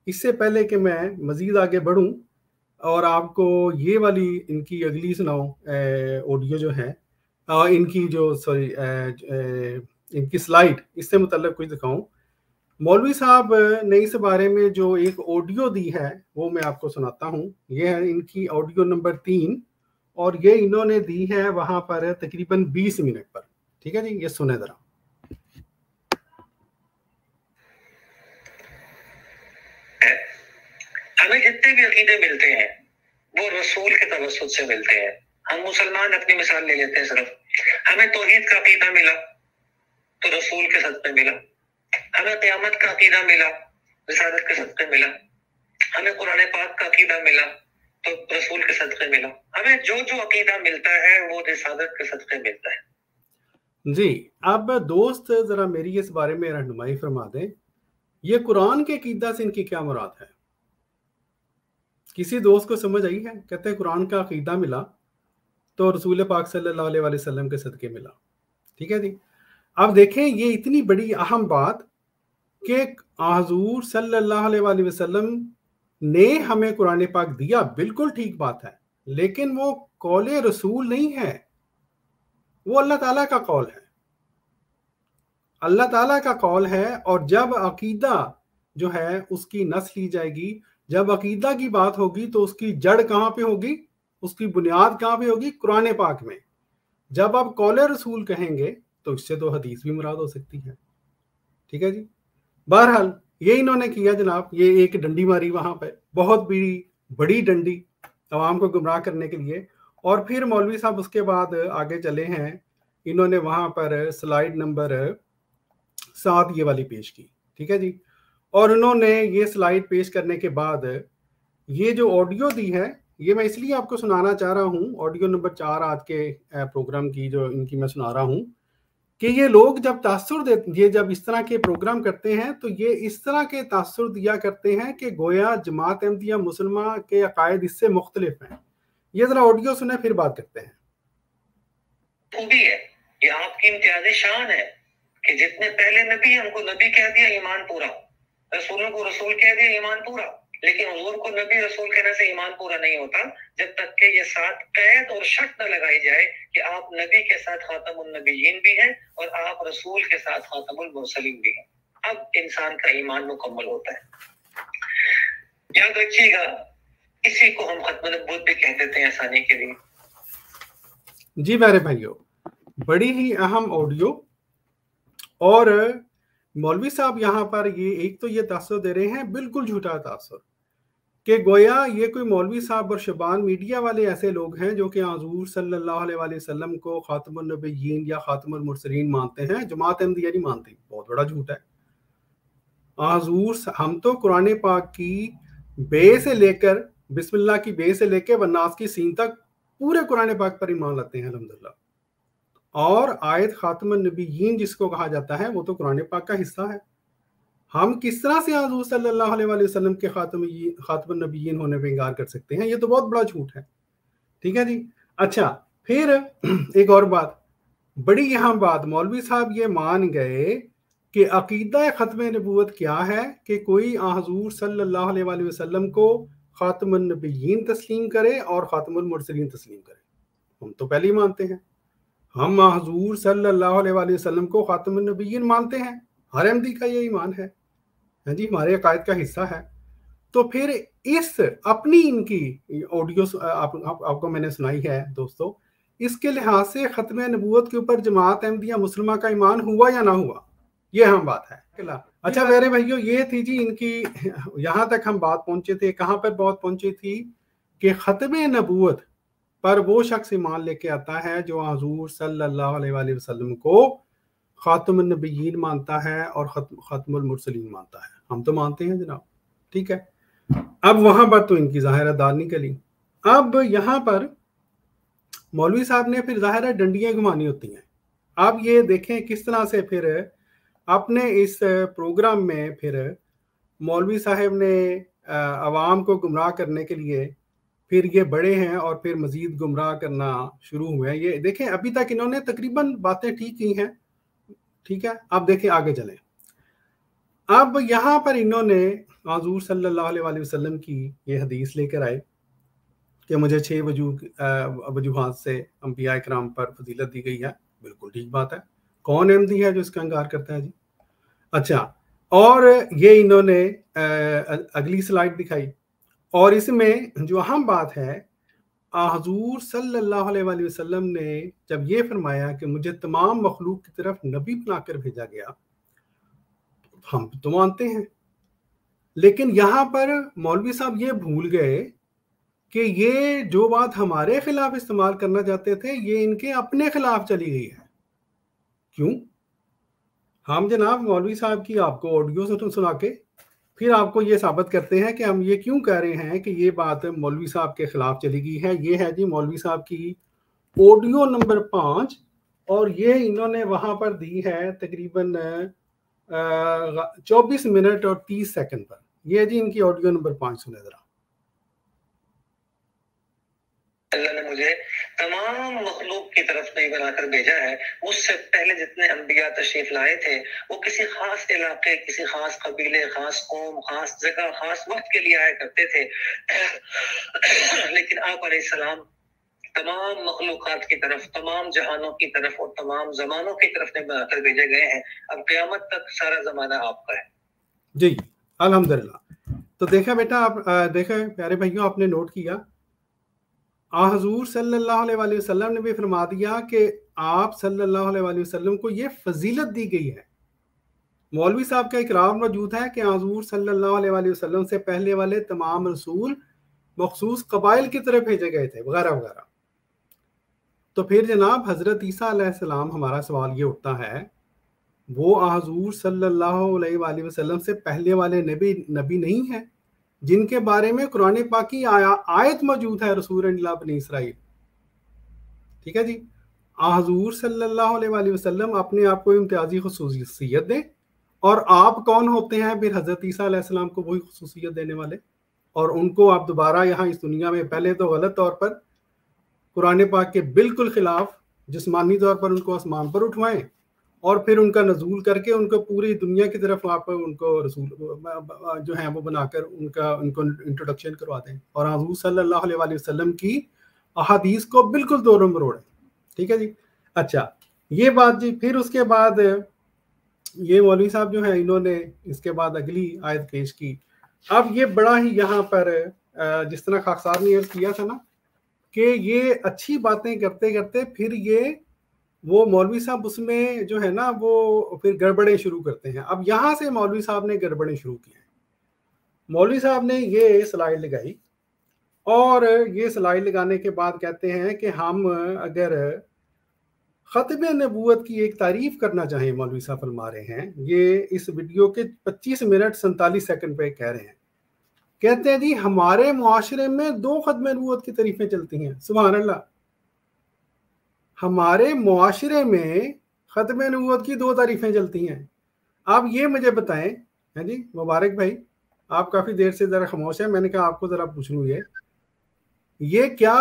इससे पहले कि मैं मज़ीद आगे बढ़ूं और आपको ये वाली इनकी अगली सुनाऊं ऑडियो जो है इनकी जो सॉरी इनकी स्लाइड, इससे मुतल्लिक़ कुछ दिखाऊं। मौलवी साहब ने इस बारे में जो एक ऑडियो दी है वो मैं आपको सुनाता हूं। ये है इनकी ऑडियो नंबर 3 और ये इन्होंने दी है वहां पर तकरीबन 20 मिनट पर। ठीक है जी, ये सुने जरा। हमें जितने भी अकीदे मिलते हैं वो रसूल के तवस्सुत से मिलते हैं। हम मुसलमान अपनी मिसाल ले लेते हैं, सिर्फ हमें तौहीद का अकीदा मिला तो रसूल के सदक़े मिला, हमें क़यामत का अकीदा मिला रिसालत के सदक़े मिला, हमें कुरान पाक का अकीदा मिला तो रसूल के सदक़े मिला। हमें जो जो अकीदा मिलता है वो रिसालत के सदक़े मिलता है। जी, अब दोस्त जरा मेरी इस बारे में रहनुमाई फरमा दें, ये कुरान के अकीदा से इनकी क्या मुराद है? किसी दोस्त को समझ आई है? कहते हैं कुरान का अकीदा मिला तो रसूल पाक सल्लल्लाहु अलैहि वसल्लम के सदक़े मिला। ठीक है जी। अब देखें, ये इतनी बड़ी अहम बात कि हुज़ूर सल्लल्लाहु अलैहि वसल्लम ने हमें कुरान पाक दिया, बिल्कुल ठीक बात है, लेकिन वो कौले रसूल नहीं है, वो अल्लाह ताला का कौल है। अल्लाह ताला का कौल है। और जब अकीदा जो है उसकी नस्ल ली जाएगी, जब अकीदा की बात होगी तो उसकी जड़ कहाँ पे होगी, उसकी बुनियाद कहाँ पे होगी? कुरान पाक में। जब आप कौले रसूल कहेंगे तो इससे तो हदीस भी मुराद हो सकती है। ठीक है जी। बहरहाल ये इन्होंने किया जनाब, ये एक डंडी मारी वहां पे, बहुत बड़ी डंडी अवाम को गुमराह करने के लिए। और फिर मौलवी साहब उसके बाद आगे चले हैं, इन्होंने वहां पर स्लाइड नंबर 7 ये वाली पेश की। ठीक है जी। और उन्होंने ये स्लाइड पेश करने के बाद ये जो ऑडियो दी है ये मैं इसलिए आपको सुनाना चाह रहा हूँ, ऑडियो नंबर 4 आज के प्रोग्राम की जो इनकी मैं सुना रहा हूँ, कि ये लोग जब तासुर देते, ये जब इस तरह के प्रोग्राम करते हैं तो ये इस तरह के तासुर दिया करते हैं कि गोया जमात अहमदिया मुसलमान के अकायद इससे मुख्तलिफ हैं। ये जरा ऑडियो सुने फिर बात करते हैं। खूबी है, ये आपकी इम्तियाजी शान है कि जितने पहले नबी हैं उनको नबी कह दिया, ईमान पूरा, रसूलों को रसूल कह दिया, ईमान पूरा। लेकिन हुजूर को नबी रसूल कहने से ईमान पूरा नहीं होता जब तक कि ये साथ कैद और शर्त न लगाई जाए कि आप नबी के साथ खातमुन नबीयीन भी हैं और आप रसूल के साथ खातमुल मुरसलीन भी हैं। अब इंसान का ईमान मुकम्मल होता है। याद रखिएगा, इसी को हम खत्म नबूवत भी कह देते हैं आसानी के लिए। जी मेरे भाइयों, बड़ी ही अहम ऑडियो। और मौलवी साहब यहाँ पर ये एक तो ये तासुर दे रहे हैं, बिल्कुल झूठा तासुर, कि गोया ये कोई मौलवी साहब और शबान मीडिया वाले ऐसे लोग हैं जो कि हुज़ूर सल्लल्लाहु अलैहि वसल्लम को खातमुन नबिय्यीन या खातमुल मुरसलीन मानते हैं। जमात अहमदिया नहीं मानती, बहुत बड़ा झूठ है। हुज़ूर, हम तो कुरान पाक की बे से लेकर, बिस्मिल्लाह की बे से लेकर वन्नास की सीन तक पूरे कुरान पाक पर ईमान लाते हैं अल्हम्दुलिल्लाह। और आयत खातमुन नबिय्यीन जिसको कहा जाता है वो तो कुरान पाक का हिस्सा है। हम किस तरह से हुज़ूर सल्लल्लाहु अलैहि वसल्लम के खातमुन नबिय्यीन होने पे इंकार कर सकते हैं? ये तो बहुत बड़ा झूठ है। ठीक है जी। अच्छा, फिर एक और बात, बड़ी अहम बात, मौलवी साहब ये मान गए कि अकीदा खत्म नबूवत क्या है कि कोई हुज़ूर सल्लल्लाहु अलैहि वसल्लम को खातमुन नबिय्यीन तस्लीम करे और खातमुल मुरसलीन तस्लीम करे। हम तो पहले ही मानते हैं, हम हुज़ूर सल्लल्लाहु अलैहि वसल्लम को खातमुन नबिय्यीन मानते हैं। हर अहमदी का ये ईमान है जी, हमारे अकायद का हिस्सा है। तो फिर इस अपनी इनकी ऑडियो आपको मैंने सुनाई है दोस्तों, इसके लिहाज से खत्म नबूवत के ऊपर जमात अहमदिया मुसलमान का ईमान हुआ या ना हुआ, ये अहम बात है। अच्छा मेरे भाइयों, ये थी जी इनकी, यहाँ तक हम बात पहुंचे थे। कहाँ पर बात पहुंची थी कि खत्म नबूवत पर वो शख्स ईमान लेके आता है जो हुज़ूर सल्लल्लाहु अलैहि वसल्लम को खातमुन नबिय्यीन मानता है और खातमुल मुरसलीन मानता है। हम तो मानते हैं जनाब। ठीक है। अब वहां पर तो इनकी ज़ाहिर दाल निकली। अब यहाँ पर मौलवी साहब ने फिर ज़ाहिर डंडियां घुमानी होती हैं। आप ये देखें किस तरह से फिर अपने इस प्रोग्राम में फिर मौलवी साहब ने आवाम को गुमराह करने के लिए फिर ये बड़े हैं और फिर मजीद गुमराह करना शुरू हुए हैं। ये देखें, अभी तक इन्होंने तकरीबन बातें ठीक की हैं। ठीक है, अब देखें आगे चलें। अब यहाँ पर इन्होंने हुजूर सल्लल्लाहु अलैहि वसल्लम की ये हदीस लेकर आए कि मुझे 6 वजूहात से अंबिया इकराम पर फजीलत दी गई है। बिल्कुल ठीक बात है, कौन अहमदी है जो इसका इंकार करता है जी। अच्छा, और ये इन्होंने अगली स्लाइड दिखाई, और इसमें जो अहम बात है, हुजूर सल्लल्लाहु अलैहि वसल्लम ने जब ये फरमाया कि मुझे तमाम मखलूक की तरफ नबी बनाकर भेजा गया, हम तो मानते हैं, लेकिन यहाँ पर मौलवी साहब ये भूल गए कि ये जो बात हमारे खिलाफ इस्तेमाल करना चाहते थे, ये इनके अपने खिलाफ चली गई है। क्यों? हम जनाब मौलवी साहब की आपको ऑडियो सुना के फिर आपको ये साबित करते हैं कि हम ये क्यों कह रहे हैं कि ये बात मौलवी साहब के खिलाफ चली गई है। ये है जी मौलवी साहब की ऑडियो नंबर 5, और ये इन्होंने वहां पर दी है तकरीबन 24 मिनट और 30 सेकंड पर। ये जी इनकी ऑडियो नंबर 5 सुने जरा। अल्लाह ने मुझे तमाम मखलूक की तरफ नहीं बनाकर भेजा है। उससे पहले जितने अंबिया तशरीफ लाए थे वो किसी खास इलाके, किसी खास कबीले, खास कौम, खास जगह, खास वक्त के लिए आया करते थे। लेकिन आप अलैहिस्सलाम तमाम मखलूकात की तरफ, तमाम जहानों की तरफ और तमाम जमानों की तरफ नहीं बनाकर भेजे गए हैं। अब क़यामत तक सारा जमाना आपका है जी। अल्हम्दुलिल्लाह। तो देखा बेटा, आप देखा प्यारे भाइयों, आपने नोट किया, हुजूर सल्लल्लाहु अलैहि वसल्लम ने भी फरमा दिया कि आप सल्लल्लाहु अलैहि वसल्लम को ये फजीलत दी गई है। मौलवी साहब का इकरार मौजूद है कि हुजूर सल्लल्लाहु अलैहि वसल्लम से पहले वाले तमाम रसूल मखसूस कबाइल की तरफ भेजे गए थे वगैरह वगैरह। तो फिर जनाब हजरत ईसा अलैहिस्सलाम, हमारा सवाल ये उठता है, वो हुजूर सल्लल्लाहु अलैहि वसल्लम से पहले वाले नबी नहीं है जिनके बारे में कुरान पाक की आयत मौजूद है, रसूल इला बनी इसराइल। ठीक है जी। हुजूर सल्लल्लाहु अलैहि वसल्लम अपने आप को इम्तियाजी खुसूसियत दें, और आप कौन होते हैं फिर हजरत ईसा अलैहिस्सलाम को वही खुसूसियत देने वाले, और उनको आप दोबारा यहाँ इस दुनिया में पहले तो गलत तौर पर कुरान पाक के बिल्कुल खिलाफ जिस्मानी तौर पर उनको आसमान पर उठवाएं, और फिर उनका नजूल करके उनको पूरी दुनिया की तरफ आप उनको रसूल जो है वो बनाकर उनको इंट्रोडक्शन करवा दें, और हुजूर सल्लल्लाहु अलैहि वसल्लम की अहादीस को बिल्कुल दो नंबर मरोड़ें। ठीक है जी। अच्छा, ये बात जी। फिर उसके बाद ये मौलवी साहब जो है इन्होंने इसके बाद अगली आयत पेश की। अब ये बड़ा ही यहाँ पर जिस तरह खाकसार ने अर्ज किया था ना कि ये अच्छी बातें करते करते फिर ये वो मौलवी साहब उसमें जो है ना वो फिर गड़बड़ें शुरू करते हैं। अब यहाँ से मौलवी साहब ने गड़बड़ें शुरू की हैं। मौलवी साहब ने ये स्लाइड लगाई, और ये स्लाइड लगाने के बाद कहते हैं कि हम अगर खत्म नबूवत की एक तारीफ करना चाहें, मौलवी साहब फरमा रहे हैं, ये इस वीडियो के 25 मिनट 47 सेकंड पे कह रहे हैं, कहते हैं जी हमारे मुआशरे में 2 खत्म नबूवत की तारीफें चलती हैं। सुभान अल्लाह। हमारे मुआशरे में खत्म नबूवत की 2 तारीफें चलती हैं। आप ये मुझे बताएं, हैं जी मुबारक भाई, आप काफ़ी देर से ज़रा खामोश है, मैंने कहा आपको ज़रा पूछ लूँ, ये क्या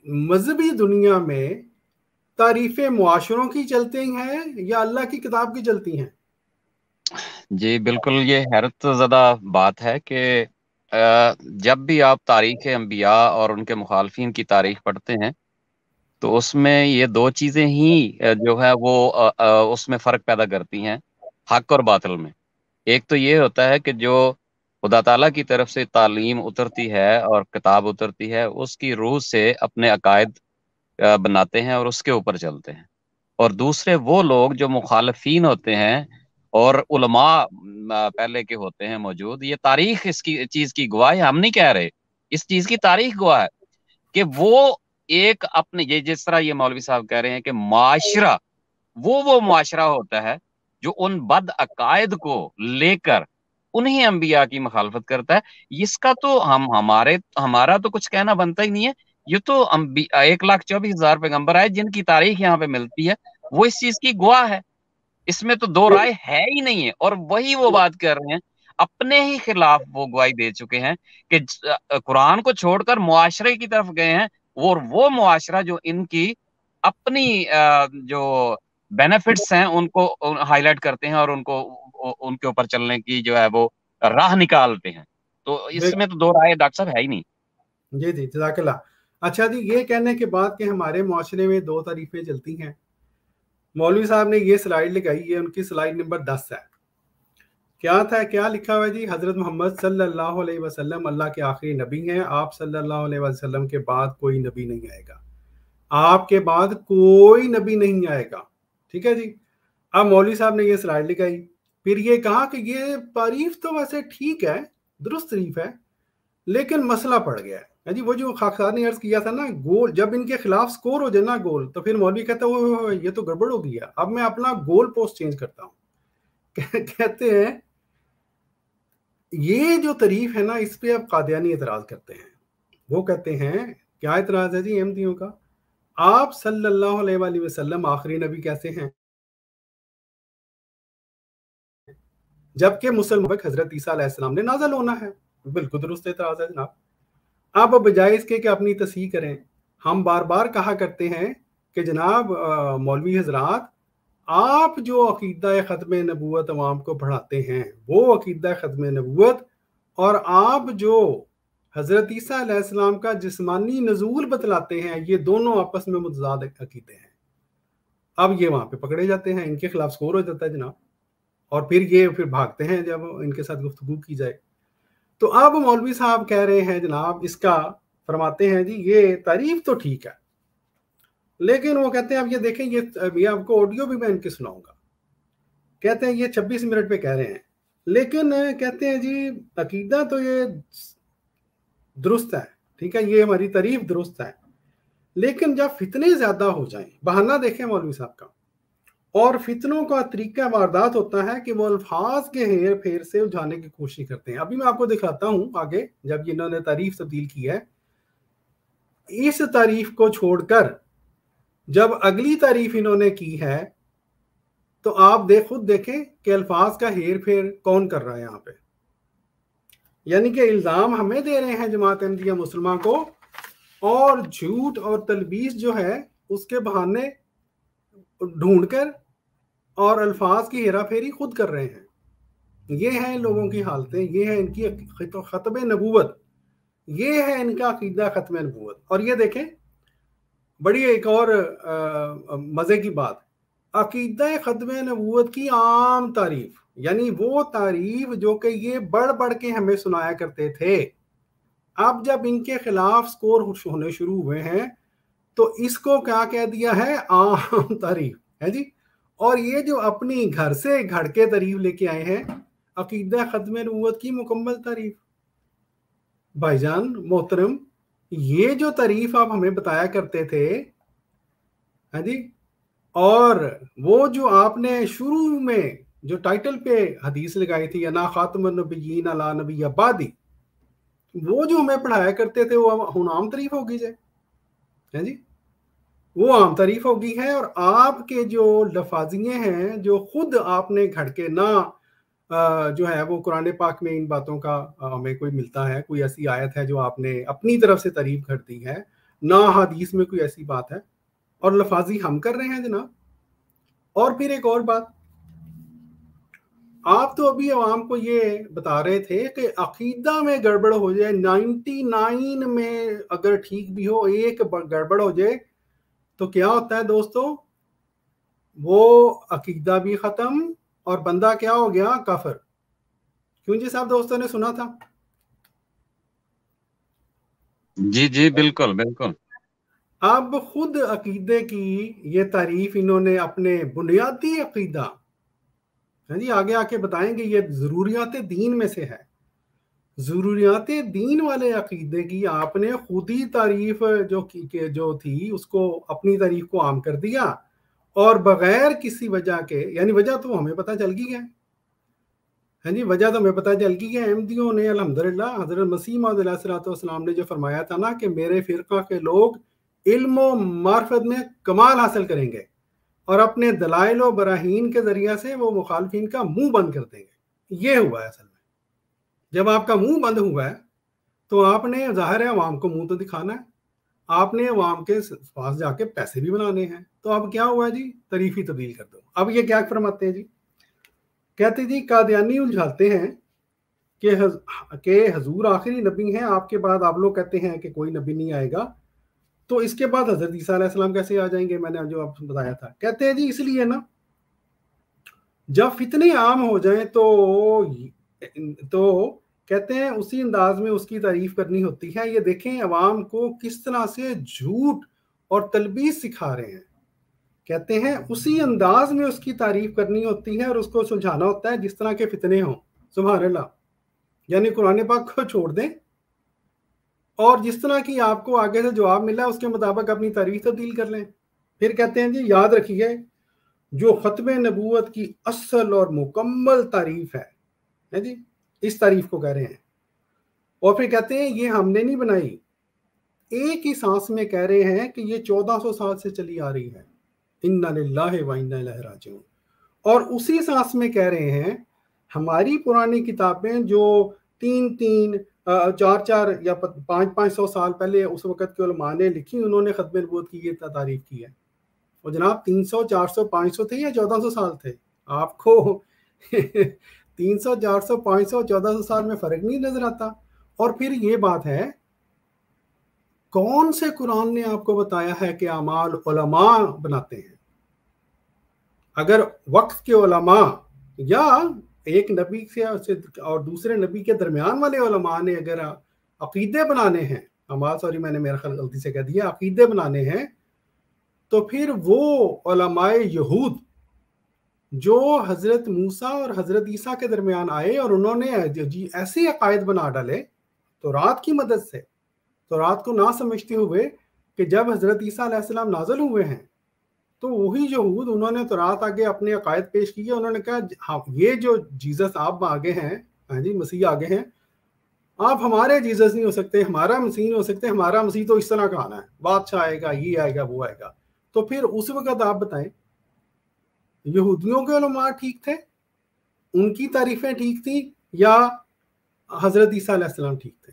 मजहबी दुनिया में तारीफें मुआशरों की चलती हैं या अल्लाह की किताब की चलती हैं? जी बिल्कुल, ये हैरत ज़दा बात है कि जब भी आप तारीख़ अंबिया और उनके मुखालफिन की तारीख पढ़ते हैं तो उसमें ये 2 चीज़ें ही जो है वो उसमें फ़र्क पैदा करती हैं हक और बातिल में। एक तो ये होता है कि जो खुदा ताला की तरफ से तालीम उतरती है और किताब उतरती है, उसकी रूह से अपने अकायद बनाते हैं और उसके ऊपर चलते हैं। और दूसरे वो लोग जो मुखालफीन होते हैं और उलमा पहले के होते हैं मौजूद, ये तारीख इसकी चीज़ की गवाह है, हम नहीं कह रहे, इस चीज़ की तारीख गवाह है कि वो एक अपने, ये जिस तरह ये मौलवी साहब कह रहे हैं कि माशरा, वो माशरा होता है जो उन बद अकायद को लेकर उन्हीं अंबिया की मुखालफत करता है। इसका तो हमारा तो कुछ कहना बनता ही नहीं है। ये तो 1,24,000 पैगंबर आए जिनकी तारीख यहाँ पे मिलती है, वो इस चीज की गवाह है, इसमें तो 2 राय है ही नहीं है। और वही वो बात कर रहे हैं, अपने ही खिलाफ वो गवाही दे चुके हैं कि कुरान को छोड़कर मुआशरे की तरफ गए हैं, और वो मुआशरा जो इनकी अपनी जो बेनिफिट्स हैं उनको हाईलाइट करते हैं और उनको उनके ऊपर चलने की जो है वो राह निकालते हैं। तो इसमें तो दो राय डॉक्टर साहब है ही नहीं। जी जी, जज़ाकल्लाह। अच्छा जी, ये कहने के बाद कि हमारे मुआशरे में दो तारीफें चलती हैं, मौलवी साहब ने ये स्लाइड लगाई है, उनकी स्लाइड नंबर 10 है। क्या लिखा हुआ है जी? हज़रत मोहम्मद सल्लल्लाहु अलैहि वसल्लम अल्लाह के आखिरी नबी हैं, आप सल्लल्लाहु अलैहि वसल्लम के बाद कोई नबी नहीं आएगा, आपके बाद कोई नबी नहीं आएगा। ठीक है जी। अब मौलवी साहब ने ये स्लाइड लगाई, फिर ये कहा कि ये तारीफ तो वैसे ठीक है, दुरुस्त तारीफ है, लेकिन मसला पड़ गया है जी। वो जो खाकसार ने अर्ज किया था ना, गोल जब इनके खिलाफ स्कोर हो जाए ना गोल, तो फिर मौलवी कहता है ये तो गड़बड़ हो गई है, अब मैं अपना गोल पोस्ट चेंज करता हूँ। कहते हैं ये जो तारीफ है ना, इस पे अब कादियानी एतराज करते हैं। वो कहते हैं क्या एतराज है जी अहमदियों का? आप सल्लल्लाहु अलैहि वसल्लम आखिरी नबी कैसे हैं, जबकि मुसलमान हजरत ईसा अलैहिस्सलाम ने नाज़िल होना है? बिल्कुल दुरुस्त एतराज है जनाब। अब बजाय इसके कि अपनी तस्हीह करें, हम बार बार कहा करते हैं कि जनाब मौलवी हजरात, आप जो अकीदा ख़त्म नबूवत अवाम को पढ़ाते हैं वो अकीदा ख़त्म नबूवत, और आप जो हज़रत ईसा अलैहिस्सलाम का जिस्मानी नज़ूल बतलाते हैं, ये दोनों आपस में मुतज़ाद अकीदे हैं। अब ये वहाँ पे पकड़े जाते हैं, इनके खिलाफ स्कोर हो जाता है जनाब, और फिर भागते हैं जब इनके साथ गुफ्तगू की जाए। तो अब मौलवी साहब कह रहे हैं जनाब, इसका फरमाते हैं जी ये तारीफ तो ठीक है, लेकिन वो कहते हैं अब ये देखें, ये आपको ऑडियो भी मैं इनके सुनाऊंगा। कहते हैं ये 26 मिनट पे कह रहे हैं, लेकिन कहते हैं जी अकीदा तो ये दुरुस्त है, ठीक है, ये हमारी तारीफ दुरुस्त है, लेकिन जब फितने ज्यादा हो जाएं, बहाना देखें मौलवी साहब का, और फितनों का तरीका वारदात होता है कि वो अल्फाज के हेर फेर से उलझाने की कोशिश करते हैं। अभी मैं आपको दिखाता हूं आगे, जब इन्होंने तारीफ तब्दील की है, इस तारीफ को छोड़कर जब अगली तारीफ इन्होंने की है, तो आप खुद देखें कि अल्फाज का हेर फेर कौन कर रहा है यहाँ पे। यानी कि इल्ज़ाम हमें दे रहे हैं जमात अहमदिया मुसलमान को, और झूठ और तलबीस जो है उसके बहाने ढूंढकर और अल्फाज की हेरा फेरी खुद कर रहे हैं। ये हैं लोगों की हालतें, ये है इनकी ख़त्म नबूवत, ये है इनका अकीदा ख़त्म नबूवत। और ये देखें बड़ी एक और मज़े की बात, अकीदा ख़त्म नबूवत की आम तारीफ, यानी वो तारीफ जो कि ये बढ़ बढ़ के हमें सुनाया करते थे, अब जब इनके खिलाफ स्कोर होने शुरू हुए हैं तो इसको क्या कह दिया है, आम तारीफ है जी। और ये जो अपनी घर से घर के तारीफ लेके आए हैं, अकीदा ख़त्म नबूवत की मुकम्मल तारीफ। भाईजान मोहतरम, ये जो तारीफ आप हमें बताया करते थे, है जी, और वो जो आपने शुरू में जो टाइटल पे हदीस लगाई थी, अना खातमुन नबिय्यीन अला नबिय्य बादी, वो जो हमें पढ़ाया करते थे, वो हुन आम तारीफ होगी जे, है जी, वो आम तारीफ होगी है। और आपके जो लफाजियाँ हैं जो खुद आपने घड़ के ना जो है वो कुरान पाक में इन बातों का हमें कोई मिलता है, कोई ऐसी आयत है जो आपने अपनी तरफ से तारीफ कर दी है, ना हदीस में कोई ऐसी बात है, और लफाजी हम कर रहे हैं जनाब। और फिर एक और बात, आप तो अभी आवाम को ये बता रहे थे कि अकीदा में गड़बड़ हो जाए, 99 में अगर ठीक भी हो, एक गड़बड़ हो जाए तो क्या होता है दोस्तों, वो अकीदा भी खत्म और बंदा क्या हो गया, काफिर। क्यों जी साहब, दोस्तों ने सुना था? जी जी बिल्कुल बिल्कुल। अब खुद अकीदे की ये तारीफ इन्होंने अपने बुनियादी अकीदा, है जी, आगे आके बताएंगे, ये जरूरियात दीन में से है, जरूरियात दीन वाले अकीदे की आपने खुद ही तारीफ जो थी उसको, अपनी तारीफ को आम कर दिया, और बगैर किसी वजह के, यानी वजह तो हमें पता चल गई है जी, वजह तो हमें पता चल गई है। अहमदियों ने अल्हम्दुलिल्लाह हज़रत मसीह मौऊद अलैहिस्सलाम ने जो फरमाया था ना कि मेरे फिरका के लोग इल्म व मार्फत में कमाल हासिल करेंगे और अपने दलाइल व बराहीन के जरिए से वो मुखालफिन का मुंह बंद कर देंगे। ये हुआ है असल में। जब आपका मुंह बंद हुआ है तो आपने, जाहिर है अवाम को मुंह तो दिखाना है, आपने अवाम के पास जाके पैसे भी बनाने हैं, तो अब क्या हुआ जी, तारीफ ही तब्दील कर दो। अब ये क्या फरमाते हैं जी, कहते जी कादियानी उलझाते हैं कि हजूर आखिरी नबी हैं, आपके बाद आप लोग कहते हैं कि कोई नबी नहीं आएगा, तो इसके बाद हजरत ईसा अलैहिस्सलाम कैसे आ जाएंगे? मैंने जो आपको बताया था। कहते हैं जी इसलिए ना, जब फितने आम हो जाएं तो कहते हैं उसी अंदाज में उसकी तारीफ करनी होती है। ये देखें अवाम को किस तरह से झूठ और तलबीस सिखा रहे हैं। कहते हैं उसी अंदाज में उसकी तारीफ करनी होती है और उसको सुलझाना होता है जिस तरह के फितने हों। सुभान अल्लाह। यानी कुरान पाक को छोड़ दें और जिस तरह की आपको आगे से जवाब मिला उसके मुताबिक अपनी तारीफ तब्दील कर लें। फिर कहते हैं जी याद रखिए, जो खत्म नबूवत की असल और मुकम्मल तारीफ है जी, इस तारीफ को कह रहे हैं। और फिर कहते हैं ये हमने नहीं बनाई, एक ही सांस में कह रहे हैं कि ये 1400 साल से चली आ रही है। इन्ना लिल्लाहि व इन्ना इलैहि राजिऊन। और उसी सांस में कह रहे हैं हमारी पुरानी किताबें जो 3-3, 4-4 या 500 साल पहले उस वक़्त के उलमा ने लिखी, उन्होंने खत्म नबूवत की ये तारीफ की है। और जनाब 300, 400, 500 थे या 1400 साल थे? आपको 300, 400, 500, 1400 साल में फ़र्क नहीं नज़र आता। और फिर ये बात है, कौन से कुरान ने आपको बताया है कि अमाल उलमा बनाते हैं? अगर वक्त के उलमा या एक नबी से और दूसरे नबी के दरमियान वाले उलमा ने अगर अकीदे बनाने हैं, अमाल सॉरी मैंने मेरा ख्याल गलती से कह दिया, अकीदे बनाने हैं, तो फिर वो उलमाए यहूद जो हज़रत मूसा और हज़रत ईसा के दरमियान आए और उन्होंने ऐसे अकायद बना डाले तो रात की मदद से, तो रात को ना समझते हुए कि जब हज़रत ईसा अलैहिस्सलाम नाज़िल हुए हैं तो वही यहूद उन्होंने तो रात आगे अपने अकायद पेश किए। उन्होंने कहा हाँ ये जो जीसस आप आगे हैं, हाँ जी मसीह आगे हैं, आप हमारे जीसस नहीं हो सकते, हमारा मसीह नहीं हो सकते, हमारा मसीह तो इस तरह का आना है, बादशाह आएगा, ये आएगा, वो आएगा। तो फिर उस वक़्त आप बताएं यहूदियों के उलमा ठीक थे, उनकी तारीफें ठीक थी, या हज़रत ईसा अलैहिस्सलाम ठीक थे?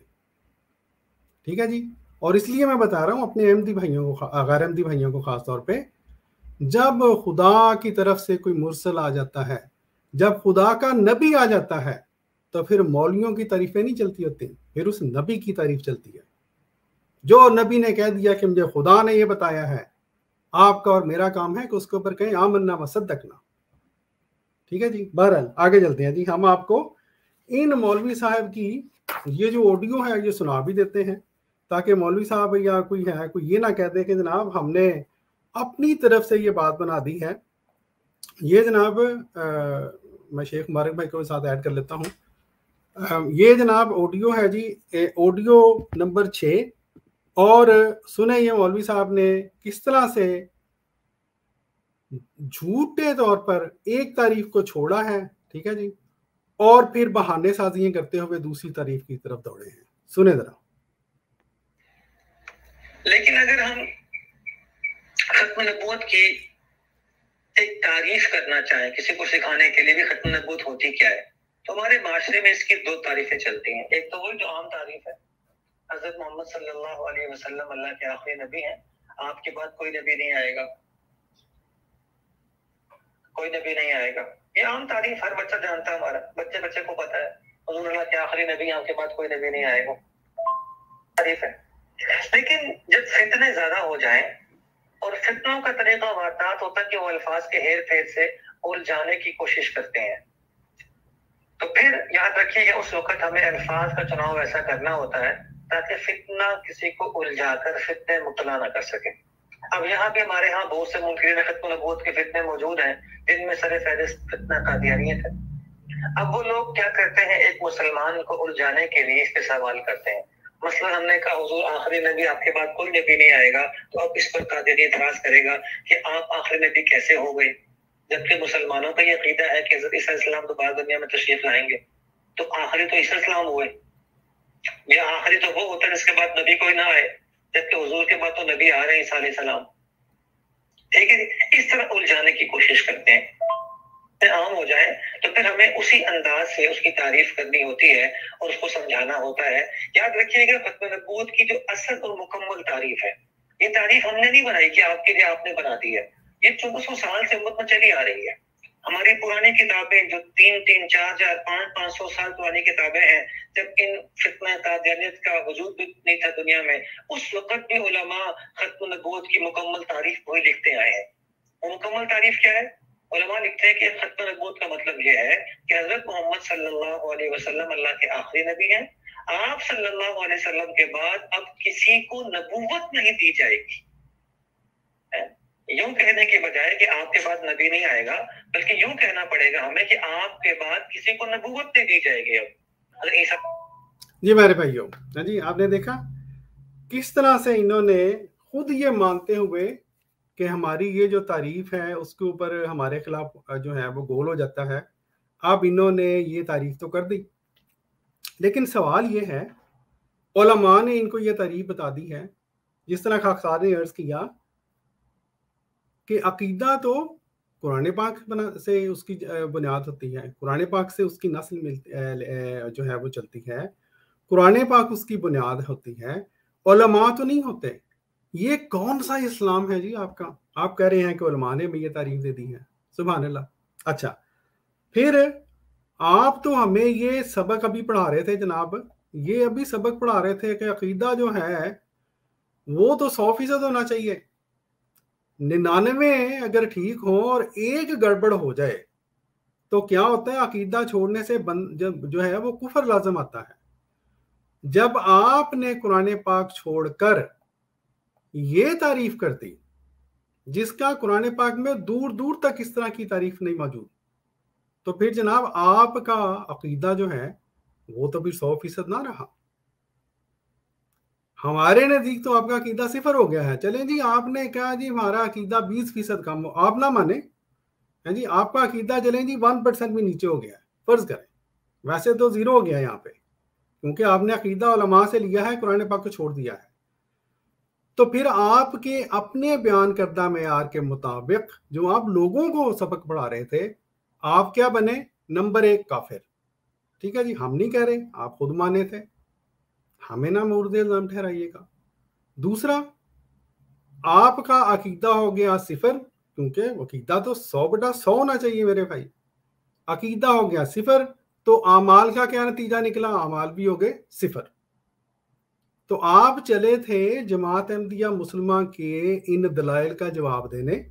ठीक है जी। और इसलिए मैं बता रहा हूँ अपने अहमदी भाइयों को, गैर अहमदी भाइयों को ख़ास तौर पे, जब खुदा की तरफ से कोई मुरसल आ जाता है, जब खुदा का नबी आ जाता है, तो फिर मौलवियों की तारीफें नहीं चलती होती, फिर उस नबी की तारीफ चलती है। जो नबी ने कह दिया कि मुझे खुदा ने ये बताया है, आपका और मेरा काम है कि उसके ऊपर कहें आमन्ना व सद्दकना। ठीक है जी। बहरहाल आगे चलते हैं जी। हम आपको इन मौलवी साहब की ये जो ऑडियो है ये सुना भी देते हैं, ताकि मौलवी साहब या कोई है कोई ये ना कहते कि जनाब हमने अपनी तरफ से ये बात बना दी है। ये जनाब मैं शेख मुबारक भाई को साथ ऐड कर लेता हूँ। ये जनाब ऑडियो है जी, ऑडियो नंबर 6, और सुने ये मौलवी साहब ने किस तरह से झूठे तौर पर एक तारीफ को छोड़ा है, ठीक है जी, और फिर बहाने साजियां करते हुए दूसरी तारीफ की तरफ दौड़े हैं। सुने जरा। लेकिन अगर हम खत्म नबूवत की एक तारीफ करना चाहें, किसी को सिखाने के लिए भी खत्म नबूवत होती क्या है, तो हमारे माशरे में इसकी 2 तारीफें चलती हैं। एक तो वही जो आम तारीफ है, हज़रत मोहम्मद सल्लल्लाहु अलैहि वसल्लम अल्लाह के आखिरी नबी हैं, आपके बाद कोई नबी नहीं आएगा, कोई नबी नहीं आएगा। ये आम तारीफ हर बच्चा जानता है, हमारा बच्चे को पता है हुज़ूर अल्लाह के आखिरी नबी, आपके बाद कोई नबी नहीं आएगा, तारीफ है। लेकिन जब फितने ज्यादा हो जाएं और फितनों का तरीका वारदात होता है कि वो अल्फाज के हेर फेर से उलझाने की कोशिश करते हैं, तो फिर याद रखिएगा उस वक्त हमें अल्फाज का चुनाव ऐसा करना होता है ताकि फितना किसी को उलझाकर फितने मुब्तला ना कर सके। अब यहाँ पे हमारे यहाँ बहुत से मुनकिरीन खत्म नबूवत के फितने मौजूद हैं, जिनमें सर फहरिस्त फितना कादियानियत है। अब वो लोग क्या करते हैं, एक मुसलमान को उलझाने के लिए इस पे सवाल करते हैं। मसलन हमने कहा हुजूर आखिरी नबी, आपके बाद कोई नबी नहीं आएगा, तो अब इस पर कादियानी इतराज करेगा कि आप आखिरी नबी कैसे हो गए, जबकि मुसलमानों का ये अकीदा है कि हज़रत ईसा अलैहिस्सलाम दोबारा दुनिया में तशरीफ लाएंगे, तो आखिरी तो ईसा अलैहिस्सलाम हुए, या आखिरी तो वो होता है जिसके बाद नबी कोई ना आए, जबकि हुजूर के बाद तो नबी आ रहे हैं ईसा अलैहिस्सलाम। ठीक है, इस तरह उलझाने की कोशिश करते हैं। आम हो जाए तो फिर हमें उसी अंदाज से उसकी तारीफ करनी होती है और उसको समझाना होता है। याद रखिएगा खत्म नबूवत की जो असल और मुकम्मल तारीफ है, ये तारीफ हमने नहीं बनाई कि आपके लिए आपने बना दी है, ये 1400 साल से उम्मत में चली आ रही है। ہماری پرانی کتابیں جو 3 4 500 سال پرانی کتابیں ہیں، جب ان فتنہ قادیانیت کا وجود بھی نہیں تھا دنیا میں، اس وقت بھی علماء ختم نبوت کی مکمل تعریف وہی لکھتے آئے ہیں۔ اور مکمل تعریف کیا ہے؟ علماء لکھتے ہیں کہ ختم نبوت کا مطلب یہ ہے کہ حضرت محمد صلی اللہ علیہ وسلم اللہ کے آخری نبی ہیں۔ آپ صلی اللہ علیہ وسلم کے بعد اب کسی کو نبوت نہیں دی جائے گی۔ یوں کہنے کے بجائے کہ آپ کے بعد نبی نہیں آئے گا، بلکہ یوں کہنا پڑے گا ہمیں کہ آپ کے بعد کسی کو نبوت نہیں دی جائے گی۔ اب جی میرے بھائیوں، جی آپ نے دیکھا کس طرح سے انہوں نے خود یہ مانتے ہوئے کہ ہماری یہ جو تعریف ہے اس کے اوپر ہمارے خلاف جو ہے وہ گول ہو جاتا ہے، اب انہوں نے یہ تعریف تو کر دی، لیکن سوال یہ ہے علماء نے ان کو یہ تعریف بتا دی ہے، جس طرح خاکسار نے عرض کیا کہ عقیدہ تو قرآن پاک سے اس کی بنیاد ہوتی ہے، قرآن پاک سے اس کی نسل جو ہے وہ چلتی ہے، قرآن پاک اس کی بنیاد ہوتی ہے، علماء تو نہیں ہوتے۔ یہ کون سا اسلام ہے جی آپ کا؟ آپ کہہ رہے ہیں کہ علماء نے بھی یہ تعریف دے دی ہے، سبحان اللہ۔ اچھا، پھر آپ تو ہمیں یہ سبق ابھی پڑھا رہے تھے جناب، یہ ابھی سبق پڑھا رہے تھے کہ عقیدہ جو ہے وہ تو 100% ہونا چاہیے، 99 اگر ٹھیک ہو اور ایک گڑبڑ ہو جائے تو کیا ہوتا ہے؟ عقیدہ چھوڑنے سے جو ہے وہ کفر لازم آتا ہے۔ جب آپ نے قرآن پاک چھوڑ کر یہ تعریف کر دی جس کا قرآن پاک میں دور دور تک اس طرح کی تعریف نہیں موجود، تو پھر جناب آپ کا عقیدہ جو ہے وہ تو بھی 100% نہ رہا۔ ہمارے نزدیک تو آپ کا عقیدہ 0 ہو گیا ہے۔ چلیں جی، آپ نے کہا جی ہمارا عقیدہ 20% کم ہو، آپ نہ مانیں جی، آپ کا عقیدہ چلیں جی 1% بھی نیچے ہو گیا ہے، فرض کریں، ویسے تو 0 ہو گیا ہے یہاں پہ، کیونکہ آپ نے عقیدہ علماء سے لیا ہے، قرآن پاک کو چھوڑ دیا ہے۔ تو پھر آپ کے اپنے بیان کردہ معیار کے مطابق جو آپ لوگوں کو سبق پڑھا رہے تھے، آپ کیا بنے؟ نمبر 1 کافر۔ ٹھیک ہے جی، ہم نہیں کہہ رہے، آپ خود مانے تھے، ہمیں نہ مورد الزام ٹھہرائیے گا۔ دوسرا، آپ کا عقیدہ ہو گیا 0، کیونکہ عقیدہ تو 100/100 ہونا چاہیے میرے بھائی۔ عقیدہ ہو گیا 0 تو اعمال کا کیا نتیجہ نکلا؟ اعمال بھی ہو گئے 0۔ تو آپ چلے تھے جماعت احمدیہ مسلمہ کے ان دلائل کا جواب دینے،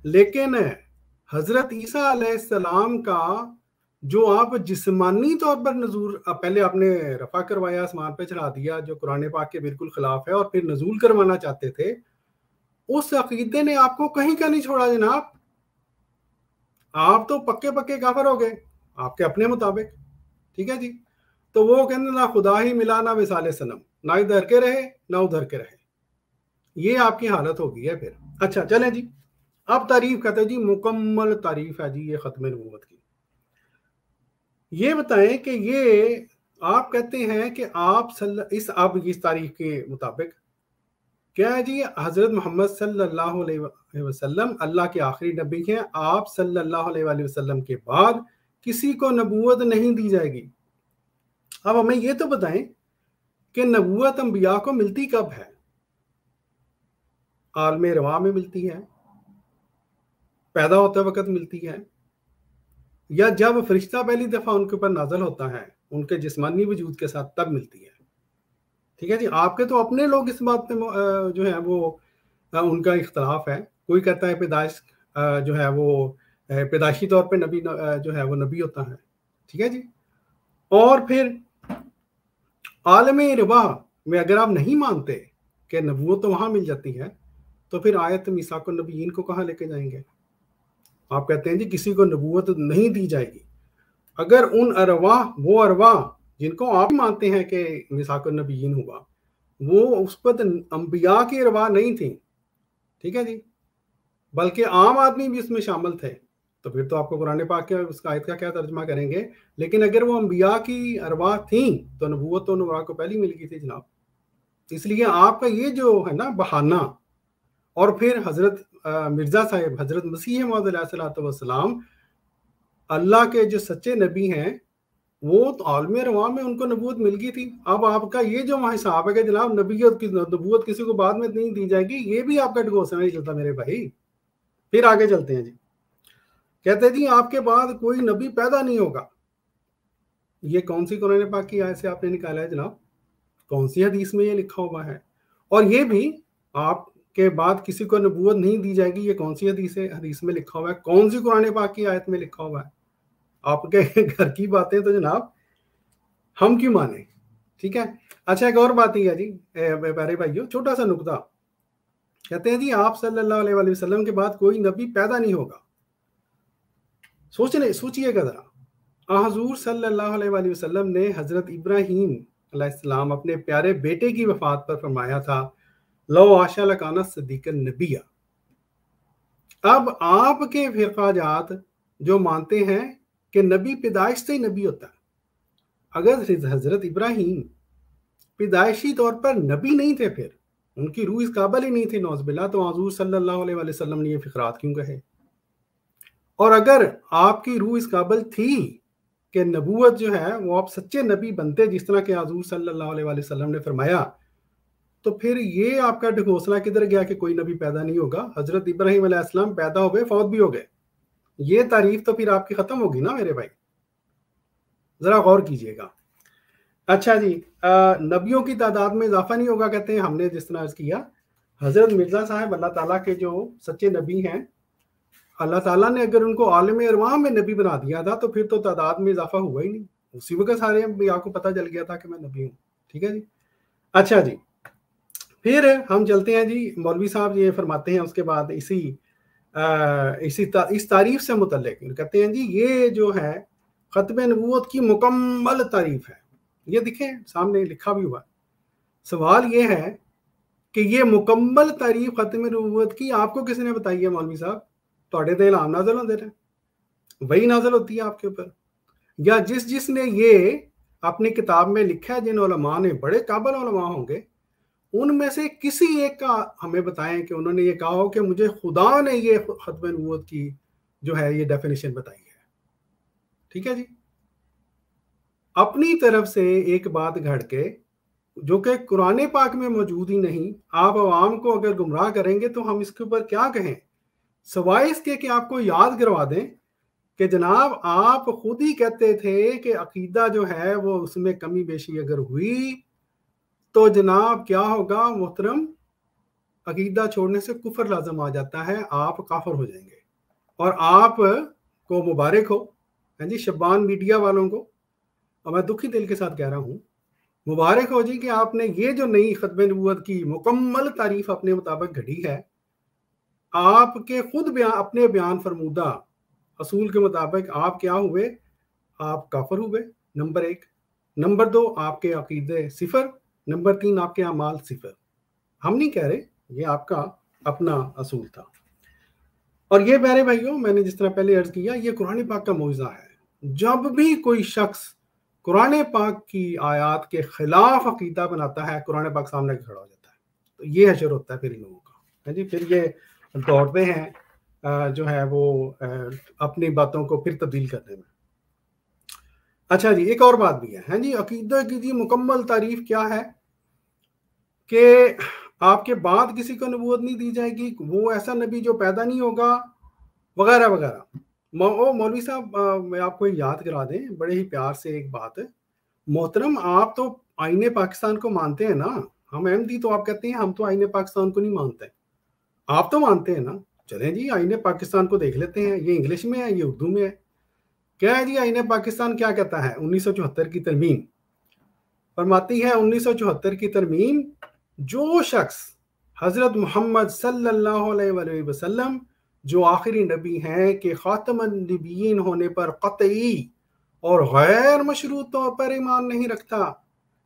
لیکن حضرت عیسیٰ علیہ السلام کا جو آپ جسمانی طور پر نزول پہلے آپ نے رفع کروایا، آسمان پہ چڑھا دیا، جو قرآن پاک کے بالکل خلاف ہے، اور پھر نزول کروانا چاہتے تھے، اس عقیدے نے آپ کو کہیں کا نہیں چھوڑا جناب۔ آپ تو پکے کافر ہو گئے آپ کے اپنے مطابق۔ ٹھیک ہے جی، تو وہ کہتے نہ خدا ہی ملا نہ وصال صنم، نہ ادھر کے رہے نہ ادھر کے رہے، یہ آپ کی حالت ہو گئی ہے پھر۔ اچھا چلیں جی، اب تعریف کہتے ہیں جی مکمل تعریف ہے جی یہ ختم نبوت کی۔ یہ بتائیں کہ یہ آپ کہتے ہیں کہ آپ اس تاریخ کے مطابق کیا ہے جی حضرت محمد صلی اللہ علیہ وسلم اللہ کے آخری نبی ہیں، آپ صلی اللہ علیہ وآلہ وسلم کے بعد کسی کو نبوت نہیں دی جائے گی۔ اب ہمیں یہ تو بتائیں کہ نبوت انبیاء کو ملتی کب ہے؟ عالم رواں میں ملتی ہے، پیدا ہوتے وقت ملتی ہے، یا جب فرشتہ پہلی دفعہ ان کے اوپر نازل ہوتا ہے ان کے جسمانی وجود کے ساتھ تب ملتی ہے؟ ٹھیک ہے جی، آپ کے تو اپنے لوگ اس بات پہ جو ہے وہ ان کا اختلاف ہے۔ کوئی کہتا ہے پیدائش جو ہے وہ پیدائشی طور پہ نبی جو ہے وہ نبی ہوتا ہے۔ ٹھیک ہے جی، اور پھر عالم رواں میں اگر آپ نہیں مانتے کہ نبوت تو وہاں مل جاتی ہے، تو پھر آیت میثاق النبیین کو کہاں لے کے جائیں گے؟ آپ کہتے ہیں جی کسی کو نبوت نہیں دی جائے گی۔ اگر ان وہ ارواح جن کو آپ مانتے ہیں کہ میثاق النبیین ہوا، وہ اس پر انبیاء کی ارواح نہیں تھیں، ٹھیک ہے جی، بلکہ عام آدمی بھی اس میں شامل تھے، تو پھر تو آپ کو قرآن پاک کے اس آیت کا کیا ترجمہ کریں گے؟ لیکن اگر وہ انبیاء کی ارواح تھیں تو نبوت تو انبیاء کو پہلی مل گئی تھی جناب۔ اس لیے آپ کا یہ جو ہے نا بہانہ، اور پھر حضرت مرزا صاحب حضرت مسیح موعود علیہ الصلوۃ والسلام اللہ کے جو سچے نبی ہیں، وہ تو عالم رواں میں ان کو نبوت مل گئی تھی۔ اب آپ کا یہ جو حساب ہے کہ جناب نبوت کسی کو بعد میں نہیں دی جائے گی، یہ بھی آپ کا ڈگوسا نہیں چلتا میرے بھائی۔ پھر آگے چلتے ہیں جی، कहते जी आपके बाद कोई नबी पैदा नहीं होगा। ये कौन सी कुरान पाक की आयत से आपने निकाला है जनाब? कौन सी हदीस में ये लिखा हुआ है? और ये भी आपके बाद किसी को नबूवत नहीं दी जाएगी, ये कौन सी हदीस में लिखा हुआ है? कौन सी कुरान पाक की आयत में लिखा हुआ है? आपके घर की बातें तो जनाब हम क्यों माने? ठीक है। अच्छा, एक और बात ही है जी प्यारे भाइयों, छोटा सा नुकता। कहते हैं जी आप सल्लल्लाहु अलैहि वसल्लम के बाद कोई नबी पैदा नहीं होगा। सोचिएगा जरा, हुजूर सल्लल्लाहु अलैहि वसल्लम ने हजरत इब्राहीम अलैहिस्सलाम अपने प्यारे बेटे की वफात पर फरमाया था, लो आशा लकाना सदीकन नबिया। अब आपके फिरकाजात जो मानते हैं कि नबी पैदाइश से ही नबी होता है, अगर हजरत इब्राहीम पैदाइशी तौर पर नबी नहीं थे, फिर उनकी रूह इस काबिल ही नहीं थी नौज़बिल्लाह, तो हुजूर सल्लल्लाहु अलैहि वसल्लम ने ये फिकरात क्यों कहे? और अगर आपकी रूह इस काबिल थी कि नबूवत जो है वो आप सच्चे नबी बनते जिस तरह के हुजूर सल्लल्लाहु अलैहि वसल्लम ने फरमाया, तो फिर ये आपका ढकोसला किधर गया कि कोई नबी पैदा नहीं होगा? हजरत इब्राहीम अलैहिस्सलाम पैदा हो गए, फौत भी हो गए, ये तारीफ तो फिर आपकी खत्म होगी ना मेरे भाई, जरा गौर कीजिएगा। अच्छा जी, नबियों की तादाद में इजाफा नहीं होगा कहते हैं, हमने जिस तरह अर्ज किया, हजरत मिर्जा साहब अल्लाह ताला के जो सच्चे नबी हैं, अल्लाह ताला ने अगर उनको आलम अरवाह में नबी बना दिया था तो फिर तो तादाद में इजाफा हुआ ही नहीं, उसी वक्त सारे अंबिया को पता चल गया था कि मैं नबी हूँ। ठीक है जी। अच्छा जी, फिर हम चलते हैं जी, मौलवी साहब ये फरमाते हैं उसके बाद इस तारीफ से मुतल्लिक कहते हैं जी ये जो है खत्म नबूवत की मुकम्मल तारीफ है। ये दिखें सामने लिखा भी हुआ है। सवाल ये है कि ये मुकम्मल तारीफ खत्म नबूवत की आपको किसने बताई है मौलवी साहब? तोड़े ते इल्हाम नाज़िल होते रहे, वही नाज़िल होती है आपके ऊपर, या जिसने ये अपनी किताब में लिखा है, जिन उलमा ने, बड़े काबिल उलमा होंगे, उनमें से किसी एक का हमें बताएं कि उन्होंने ये कहा हो कि मुझे खुदा ने ये खत्म नबूवत की जो है ये डेफिनेशन बताई है। ठीक है जी। अपनी तरफ से एक बात घड़ के जो कि कुरान पाक में मौजूद ही नहीं, आप आवाम को अगर गुमराह करेंगे तो हम इसके ऊपर क्या कहें, सवाए इसके कि आपको याद करवा दें कि जनाब आप खुद ही कहते थे कि अकीदा जो है वो उसमें कमी बेशी अगर हुई तो जनाब क्या होगा मोहतरम, अकीदा छोड़ने से कुफर लाजम आ जाता है, आप काफिर हो जाएंगे। और आप को मुबारक हो हैं जी, शब्बान मीडिया वालों को, और मैं दुखी दिल के साथ कह रहा हूँ, मुबारक हो जी कि आपने ये जो नई खत्म नबूवत की मुकम्मल तारीफ अपने मुताबिक घड़ी है। आपके खुद अपने बयान फरमूदा असूल के मुताबिक आप क्या हुए? आप काफिर हुए, नंबर 1। नंबर 2, आपके अकीदे सिफर। नंबर 3, आपके अमाल सिफर। हम नहीं कह रहे, ये आपका अपना असूल था। और ये प्यारे भाइयों, मैंने जिस तरह पहले अर्ज किया, ये कुरान पाक का मौजज़ा है। जब भी कोई शख्स कुरान पाक की आयत के खिलाफ अकीदा बनाता है, कुरान पाक सामने खड़ा हो जाता है, तो ये हशर होता है फिर इन लोगों का, है जी। फिर ये दौड़ते हैं जो है वो अपनी बातों को फिर तब्दील करने में। अच्छा जी, एक और बात भी है जी, अकीदा की जी मुकम्मल तारीफ क्या है कि आपके बाद किसी को नबूवत नहीं दी जाएगी, वो ऐसा नबी जो पैदा नहीं होगा, वगैरह वगैरह। मौलवी साहब मैं आपको याद करा दें बड़े ही प्यार से एक बात, मोहतरम आप तो आईने पाकिस्तान को मानते हैं ना, हम अहमदी तो आप कहते हैं हम तो आईने पाकिस्तान को नहीं मानते, आप तो मानते हैं ना। चलें जी, आईने पाकिस्तान को देख लेते हैं, ये इंग्लिश में है, ये उर्दू में है। क्या है जी आईने पाकिस्तान क्या कहता है? 1974 की तरमीम फरमाती है, 1974 की तरमीम, जो शख्स हजरत मोहम्मद सल्लल्लाहु अलैहि वसल्लम जो आखिरी नबी हैं के खातमुन नबिय्यीन होने पर कतई और गैर मशरूत तौर पर ईमान नहीं रखता,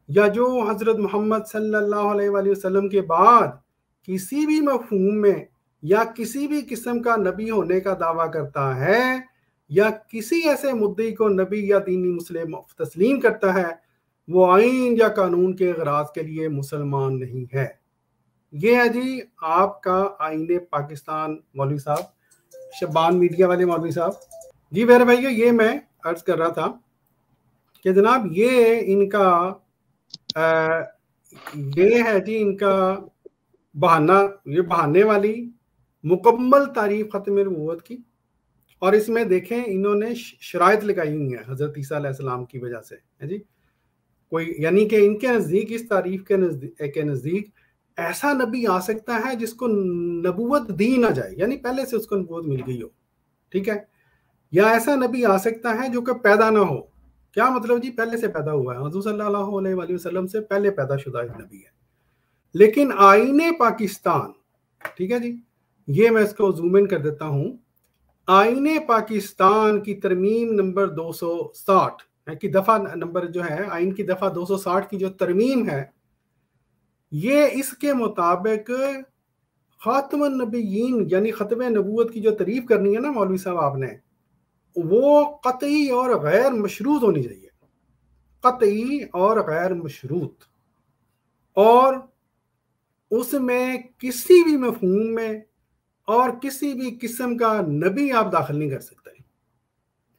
या जो हजरत मोहम्मद सल्लल्लाहु अलैहि वसल्लम के बाद किसी भी मफहूम में या किसी भी किस्म का नबी होने का दावा करता है या किसी ऐसे मुद्दे को नबी या दीनी मुस्लिम तस्लीम करता है, वो आइन या कानून के गराज के लिए मुसलमान नहीं है। ये है जी आपका आईने पाकिस्तान। मौलवी साहब, शब्बान मीडिया वाले मौलवी साहब जी, मेरे भाइयों ये मैं अर्ज कर रहा था कि जनाब ये इनका ये है जी इनका बहाना, ये बहाने वाली मुकम्मल तारीफ खत्म नबूवत की। اور اس میں دیکھیں انہوں نے شرائط لگائی ہوئی ہیں حضرت عیسیٰ علیہ السلام کی وجہ سے جی کوئی، یعنی کہ ان کے نزدیک، اس تعریف کے نزدیک ایسا نبی آ سکتا ہے جس کو نبوت دی نہ جائے، یعنی پہلے سے اس کو نبوت مل گئی ہو، ٹھیک ہے، یا ایسا نبی آ سکتا ہے جو کہ پیدا نہ ہو۔ کیا مطلب جی؟ پہلے سے پیدا ہوا ہے، حضور صلی اللہ علیہ وآلہ وسلم سے پہلے پیدا شدہ ایک نبی ہے۔ لیکن آئین پاکستان، ٹھیک ہے جی، یہ میں اس کو زوم ان کر دیتا ہوں، آئین پاکستان کی ترمیم نمبر 260 کی دفعہ نمبر جو ہے، آئین کی دفعہ 260 کی جو ترمیم ہے، یہ اس کے مطابق خاتم النبیین یعنی ختم نبوت کی جو تعریف کرنی ہے نا مولوی صاحب آپ نے، وہ قطعی اور غیر مشروط ہونی چاہیے، قطعی اور غیر مشروط، اور اس میں کسی بھی مفہوم میں اور کسی بھی قسم کا نبی آپ داخل نہیں کر سکتے،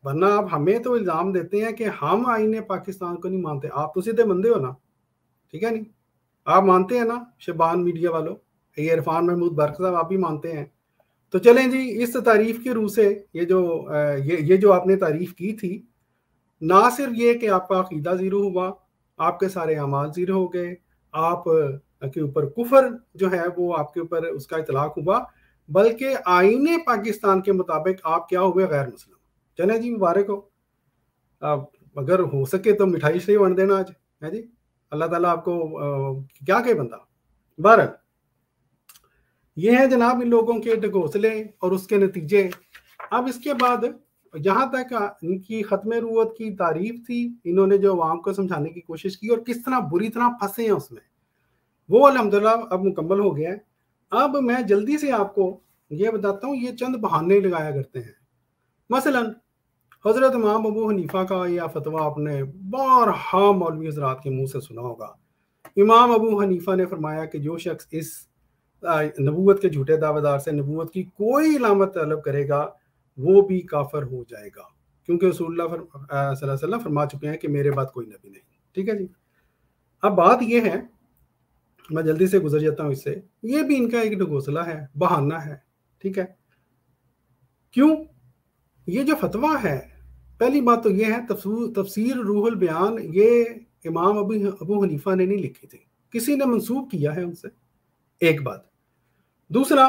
ورنہ آپ ہمیں تو الزام دیتے ہیں کہ ہم آئین پاکستان کو نہیں مانتے، آپ تو سیدھے بندے ہو نا، ٹھیک ہے نہیں، آپ مانتے ہیں نا شبان میڈیا والوں، یہ عرفان محمود برق صاحب آپ بھی مانتے ہیں، تو چلیں جی اس تعریف کی روح سے یہ جو آپ نے تعریف کی تھی، نہ صرف یہ کہ آپ کا عقیدہ زیرو ہوا، آپ کے سارے اعمال زیرو ہو گئے، آپ کے اوپر کفر جو ہے وہ آپ کے اوپر اس کا اطلاق ہوا، بلکہ آئین پاکستان کے مطابق آپ کیا ہوئے؟ غیر مسلم۔ چلیں جی مبارک ہو، اگر ہو سکے تو مٹھائی سے ہی ونڈ دینا آج ہے جی، اللہ تعالیٰ آپ کو کیا کہ بندہ۔ بہرحال یہ ہے جناب ان لوگوں کے ڈھکوسلے اور اس کے نتیجے۔ اب اس کے بعد جہاں تک ان کی ختم نبوت کی تعریف تھی، انہوں نے جو عوام کو سمجھانے کی کوشش کی اور کس طرح بری طرح پھنسے ہیں اس میں، وہ الحمدللہ اب مکمل ہو گیا ہے۔ اب میں جلدی سے آپ کو یہ بتاتا ہوں، یہ چند بہانے لگایا کرتے ہیں۔ مثلا حضرت امام ابو حنیفہ کا یہ فتویٰ آپ نے بارہا مولوی حضرات کے منہ سے سنا ہوگا۔ امام ابو حنیفہ نے فرمایا کہ جو شخص اس نبوت کے جھوٹے دعوے دار سے نبوت کی کوئی علامت طلب کرے گا وہ بھی کافر ہو جائے گا، کیونکہ رسول اللہ صلی اللہ علیہ وسلم فرما چکے ہیں کہ میرے بعد کوئی نبی نہیں، ٹھیک ہے جی۔ اب بات یہ ہے، میں جلدی سے گزر جاتا ہوں اس سے، یہ بھی ان کا ایک ڈھکوسلا ہے، بہانہ ہے، ٹھیک ہے۔ کیوں؟ یہ جو فتویٰ ہے، پہلی بات تو یہ ہے تفسیر روح البیان یہ امام ابو حنیفہ نے نہیں لکھی تھی، کسی نے منسوب کیا ہے ان سے، ایک بات۔ دوسرا،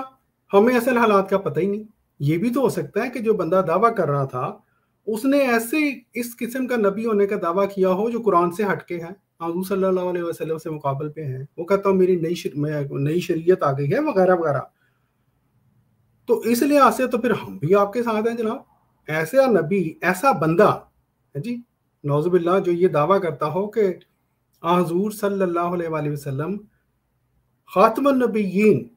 ہمیں اصل حالات کا پتہ ہی نہیں، یہ بھی تو ہو سکتا ہے کہ جو بندہ دعویٰ کر رہا تھا اس نے ایسے اس قسم کا نبی ہونے کا دعویٰ کیا ہو جو قرآن سے ہٹ کے ہے، حضور صلی اللہ علیہ وسلم سے مقابل پہ ہیں، وہ کہتا ہوں میری نئی شریعت آ گئی ہے وغیرہ وغیرہ، تو اس لحاظ سے تو پھر ہم بھی آپ کے ساتھ ہیں جناب۔ ایسا نبی، ایسا بندہ جی نعوذ باللہ جو یہ دعویٰ کرتا ہو کہ حضور صلی اللہ علیہ وآلہ وسلم خاتم النبیین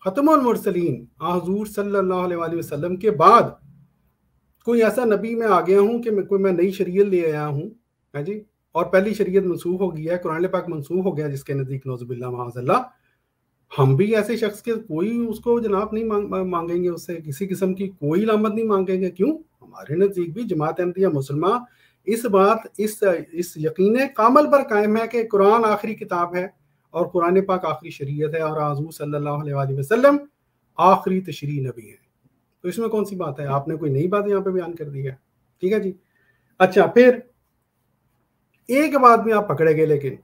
ختم المرسلین، حضور صلی اللہ علیہ وآلہ وسلم کے بعد کوئی ایسا نبی میں آ گیا ہوں کہ میں نئی شریعت لے آیا ہوں جی، اور پہلی شریعت منسوخ ہو گیا ہے، قرآن پاک منسوخ ہو گیا جس کے نزدیک نعوذ باللہ معاذ اللہ، ہم بھی ایسے شخص کے کوئی اس کو جناب نہیں مانگیں گے، اس سے کسی قسم کی کوئی علامت نہیں مانگیں گے۔ کیوں؟ ہمارے نزدیک بھی جماعت احمدیہ مسلمہ اس یقین کامل پر قائم ہے کہ قرآن آخری کتاب ہے اور قرآن پاک آخری شریعت ہے اور حضور صلی اللہ علیہ وآلہ وسلم آخری تشریع نبی ہے، تو اس میں کون سی بات ہے؟ آپ نے کوئی نئی بات یہاں پہ بیان کر دی ہے، ٹھیک ہے جی۔ اچھا، پھر ایک بات بھی آپ پکڑے گئے، لیکن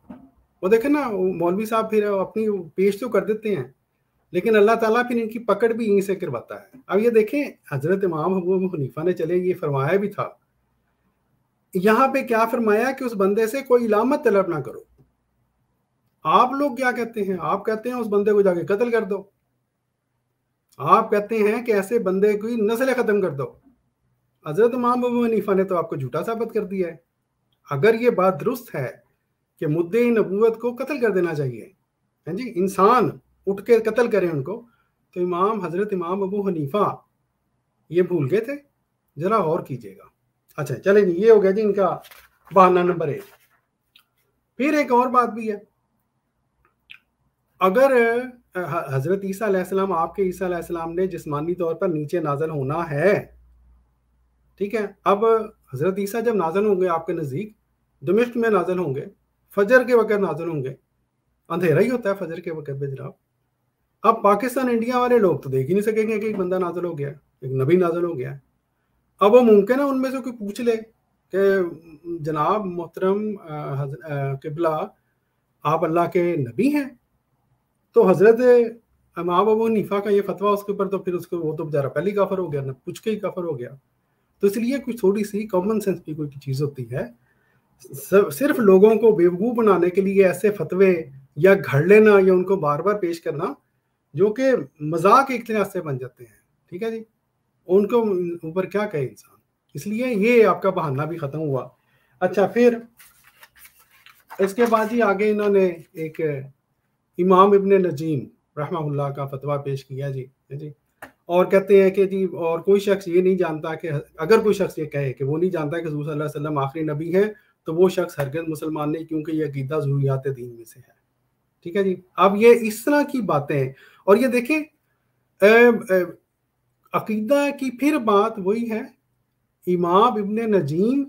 وہ دیکھیں نا مولوی صاحب پھر اپنی پیش تو کر دیتے ہیں لیکن اللہ تعالیٰ پھر ان کی پکڑ بھی یہیں سے کرواتا ہے۔ اب یہ دیکھیں حضرت امام ابو حنیفہ نے چلے یہ فرمایا بھی تھا، یہاں پہ کیا فرمایا کہ اس بندے سے کوئی علامت طلب نہ کرو۔ آپ لوگ کیا کہتے ہیں؟ آپ کہتے ہیں اس بندے کو جا کے قتل کر دو، آپ کہتے ہیں کہ ایسے بندے کی نسل ختم کر دو۔ حضرت امام ابو حنیفہ نے تو آپ کو جھوٹا ثابت کر دیا ہے۔ اگر یہ بات درست ہے کہ مدعی نبوت کو قتل کر دینا چاہیے جی، انسان اٹھ کے قتل کرے ان کو، تو حضرت امام ابو حنیفہ یہ بھول گئے تھے؟ ذرا غور کیجئے گا۔ اچھا چلیں جی، یہ ہو گیا جی ان کا بہانہ نمبر 1۔ پھر ایک اور بات بھی ہے، اگر حضرت عیسیٰ علیہ السلام، آپ کے عیسیٰ علیہ السلام نے جسمانی طور پر نیچے نازل ہونا ہے، ٹھیک ہے، اب حضرت عیسیٰ جب نازل ہوں گے آپ کے نزدیک دمشق میں نازل ہوں گے، فجر کے وقت نازل ہوں گے، اندھیرا ہی ہوتا ہے فجر کے وقت پہ جناب۔ اب پاکستان انڈیا والے لوگ تو دیکھ ہی نہیں سکیں گے کہ ایک بندہ نازل ہو گیا، ایک نبی نازل ہو گیا، اب وہ ممکن ہے ان میں سے کوئی پوچھ لے کہ جناب محترم قبلہ آپ اللہ کے نبی ہیں، تو حضرت امام ابو حنیفہ کا یہ فتویٰ اس کے اوپر، تو پھر اس کو وہ تو بیچارہ پہلے کافر ہو گیا، نہ پوچھ کے ہی کافر ہو گیا. تو اس لیے کچھ تھوڑی سی کامن سینس کی کوئی چیز ہوتی ہے. صرف لوگوں کو بیوقوف بنانے کے لیے ایسے فتوے یا گھڑ لینا یا ان کو بار بار پیش کرنا جو کہ مذاق ایک طرح سے بن جاتے ہیں. ٹھیک ہے جی، ان کو اوپر کیا کہے انسان. اس لیے یہ آپ کا بہانہ بھی ختم ہوا. اچھا، پھر اس کے بعد ہی آگے انہوں نے ایک امام ابن نجیم رحمہ اللہ کا فتویٰ پیش کیا جی، اور کہتے ہیں کہ جی اور کوئی شخص یہ نہیں جانتا کہ اگر کوئی شخص یہ کہے کہ وہ نہیں جانتا کہ حضور صلی اللہ علیہ وسلم آخری نبی ہیں تو وہ شخص ہرگز مسلمان نہیں، کیونکہ یہ عقیدہ ضروریات دین میں سے ہے. ٹھیک ہے جی. اب یہ اس طرح کی باتیں ہیں، اور یہ دیکھیں عقیدہ کی پھر بات وہی ہے. امام ابن نجیم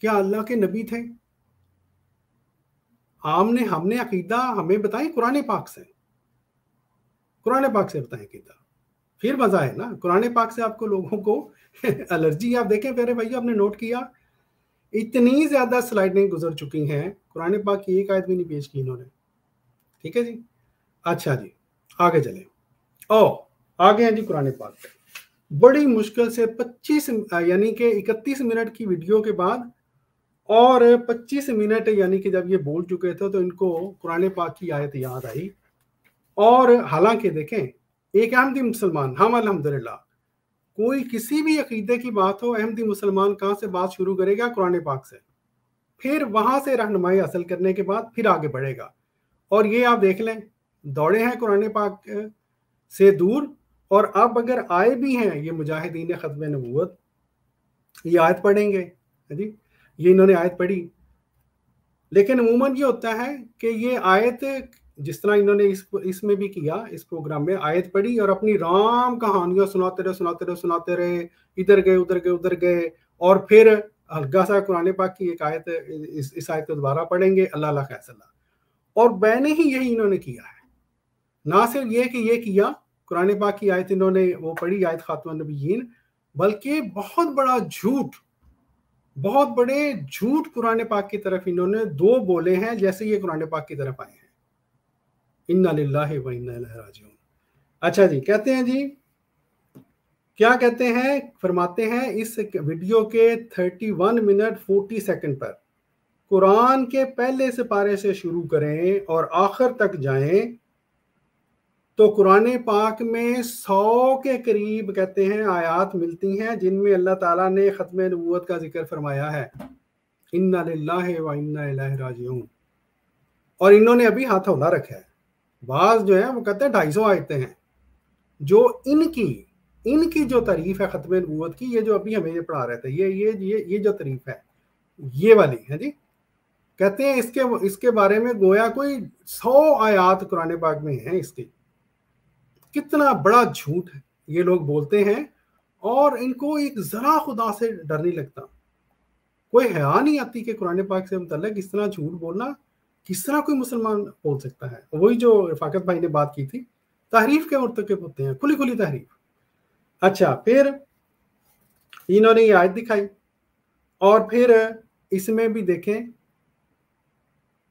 کیا اللہ کے نبی تھے؟ ہم نے عقیدہ ہمیں بتائیں قرآن پاک سے، قرآن پاک سے بتائیں عقیدہ، پھر مزہ ہے نا. قرآن پاک سے آپ کو لوگوں کو الرجی. آپ دیکھیں پیارے بھائی، آپ نے نوٹ کیا اتنی زیادہ سلائڈیں گزر چکی ہیں، قرآن پاک کی ایک آیت بھی نہیں پیش کی انہوں نے. ٹھیک ہے جی. اچھا جی، آگے چلیں. آگے ہیں جی قرآن پاک پہ. بڑی مشکل سے 25 یعنی کہ 31 منٹ کی ویڈیو کے بعد اور 25 منٹ یعنی کہ جب یہ بول چکے تھے تو ان کو قرآن پاک کی آیت یاد آئی. اور حالانکہ دیکھیں ایک احمدی مسلمان، ہم الحمدللہ کوئی کسی بھی عقیدے کی بات ہو، احمدی مسلمان کہاں سے بات شروع کرے گا؟ قرآن پاک سے. پھر وہاں سے رہنمائی حاصل کرنے کے بعد پھر آگے بڑھے گا. اور یہ آپ دیکھ لیں دوڑے ہیں قرآن پاک سے دور. اور اب اگر آئے بھی ہیں یہ مجاہدین ختم نبوت، یہ آیت پڑھیں گے جی، یہ انہوں نے آیت پڑھی. لیکن عموماً یہ ہوتا ہے کہ یہ آیت جس طرح انہوں نے اس میں بھی کیا، اس پروگرام میں آیت پڑھی اور اپنی رام کہانیاں سناتے رہے، ادھر گئے اور پھر ہلکا سا قرآن پاک کی ایک آیت، اس آیت کو دوبارہ پڑھیں گے، اللہ خیر صلی. اور میں نے ہی یہی انہوں نے کیا ہے. نہ صرف یہ کہ یہ کیا قرآن پاک کی آیت انہوں نے وہ پڑھی، آیت خاتم النبیین، بلکہ بہت بڑے جھوٹ قرآن پاک کی طرف انہوں نے 2 بولے ہیں جیسے یہ قرآن پاک کی طرف آئے ہیں. انا للہ و انا الیہ راجعون. اچھا جی، کہتے ہیں جی کیا کہتے ہیں، فرماتے ہیں اس ویڈیو کے 31 منٹ 40 سیکنڈ پر قرآن کے پہلے سپارے سے شروع کریں اور آخر تک جائیں تو قرآن پاک میں 100 کے قریب کہتے ہیں آیات ملتی ہیں جن میں اللہ تعالیٰ نے ختم نبوت کا ذکر فرمایا ہے. انا للہ و انا الیہ راجعون. اور انہوں نے ابھی ہاتھ ہلا رکھا ہے. بعض جو ہیں وہ کہتے ہیں 250 آیتیں ہیں جو ان کی جو تعریف ہے ختم نبوت کی، یہ جو ابھی ہمیں یہ پڑھا رہے تھے، یہ جو تعریف ہے یہ والی ہے جی. کہتے ہیں اس کے بارے میں گویا کوئی 100 آیات قرآن پاک میں ہیں. اس کی کتنا بڑا جھوٹ ہے یہ لوگ بولتے ہیں، اور ان کو ایک ذرا خدا سے ڈر نہیں لگتا. کوئی حیا نہیں آتی کہ قرآن پاک سے متعلق اس طرح جھوٹ بولنا کس طرح کوئی مسلمان بول سکتا ہے. وہی جو رفاقت بھائی نے بات کی تھی، تحریف کے مرتکب ہوتے ہیں، کھلی تحریف. اچھا، پھر انہوں نے یہ آیت دکھائی اور پھر اس میں بھی دیکھیں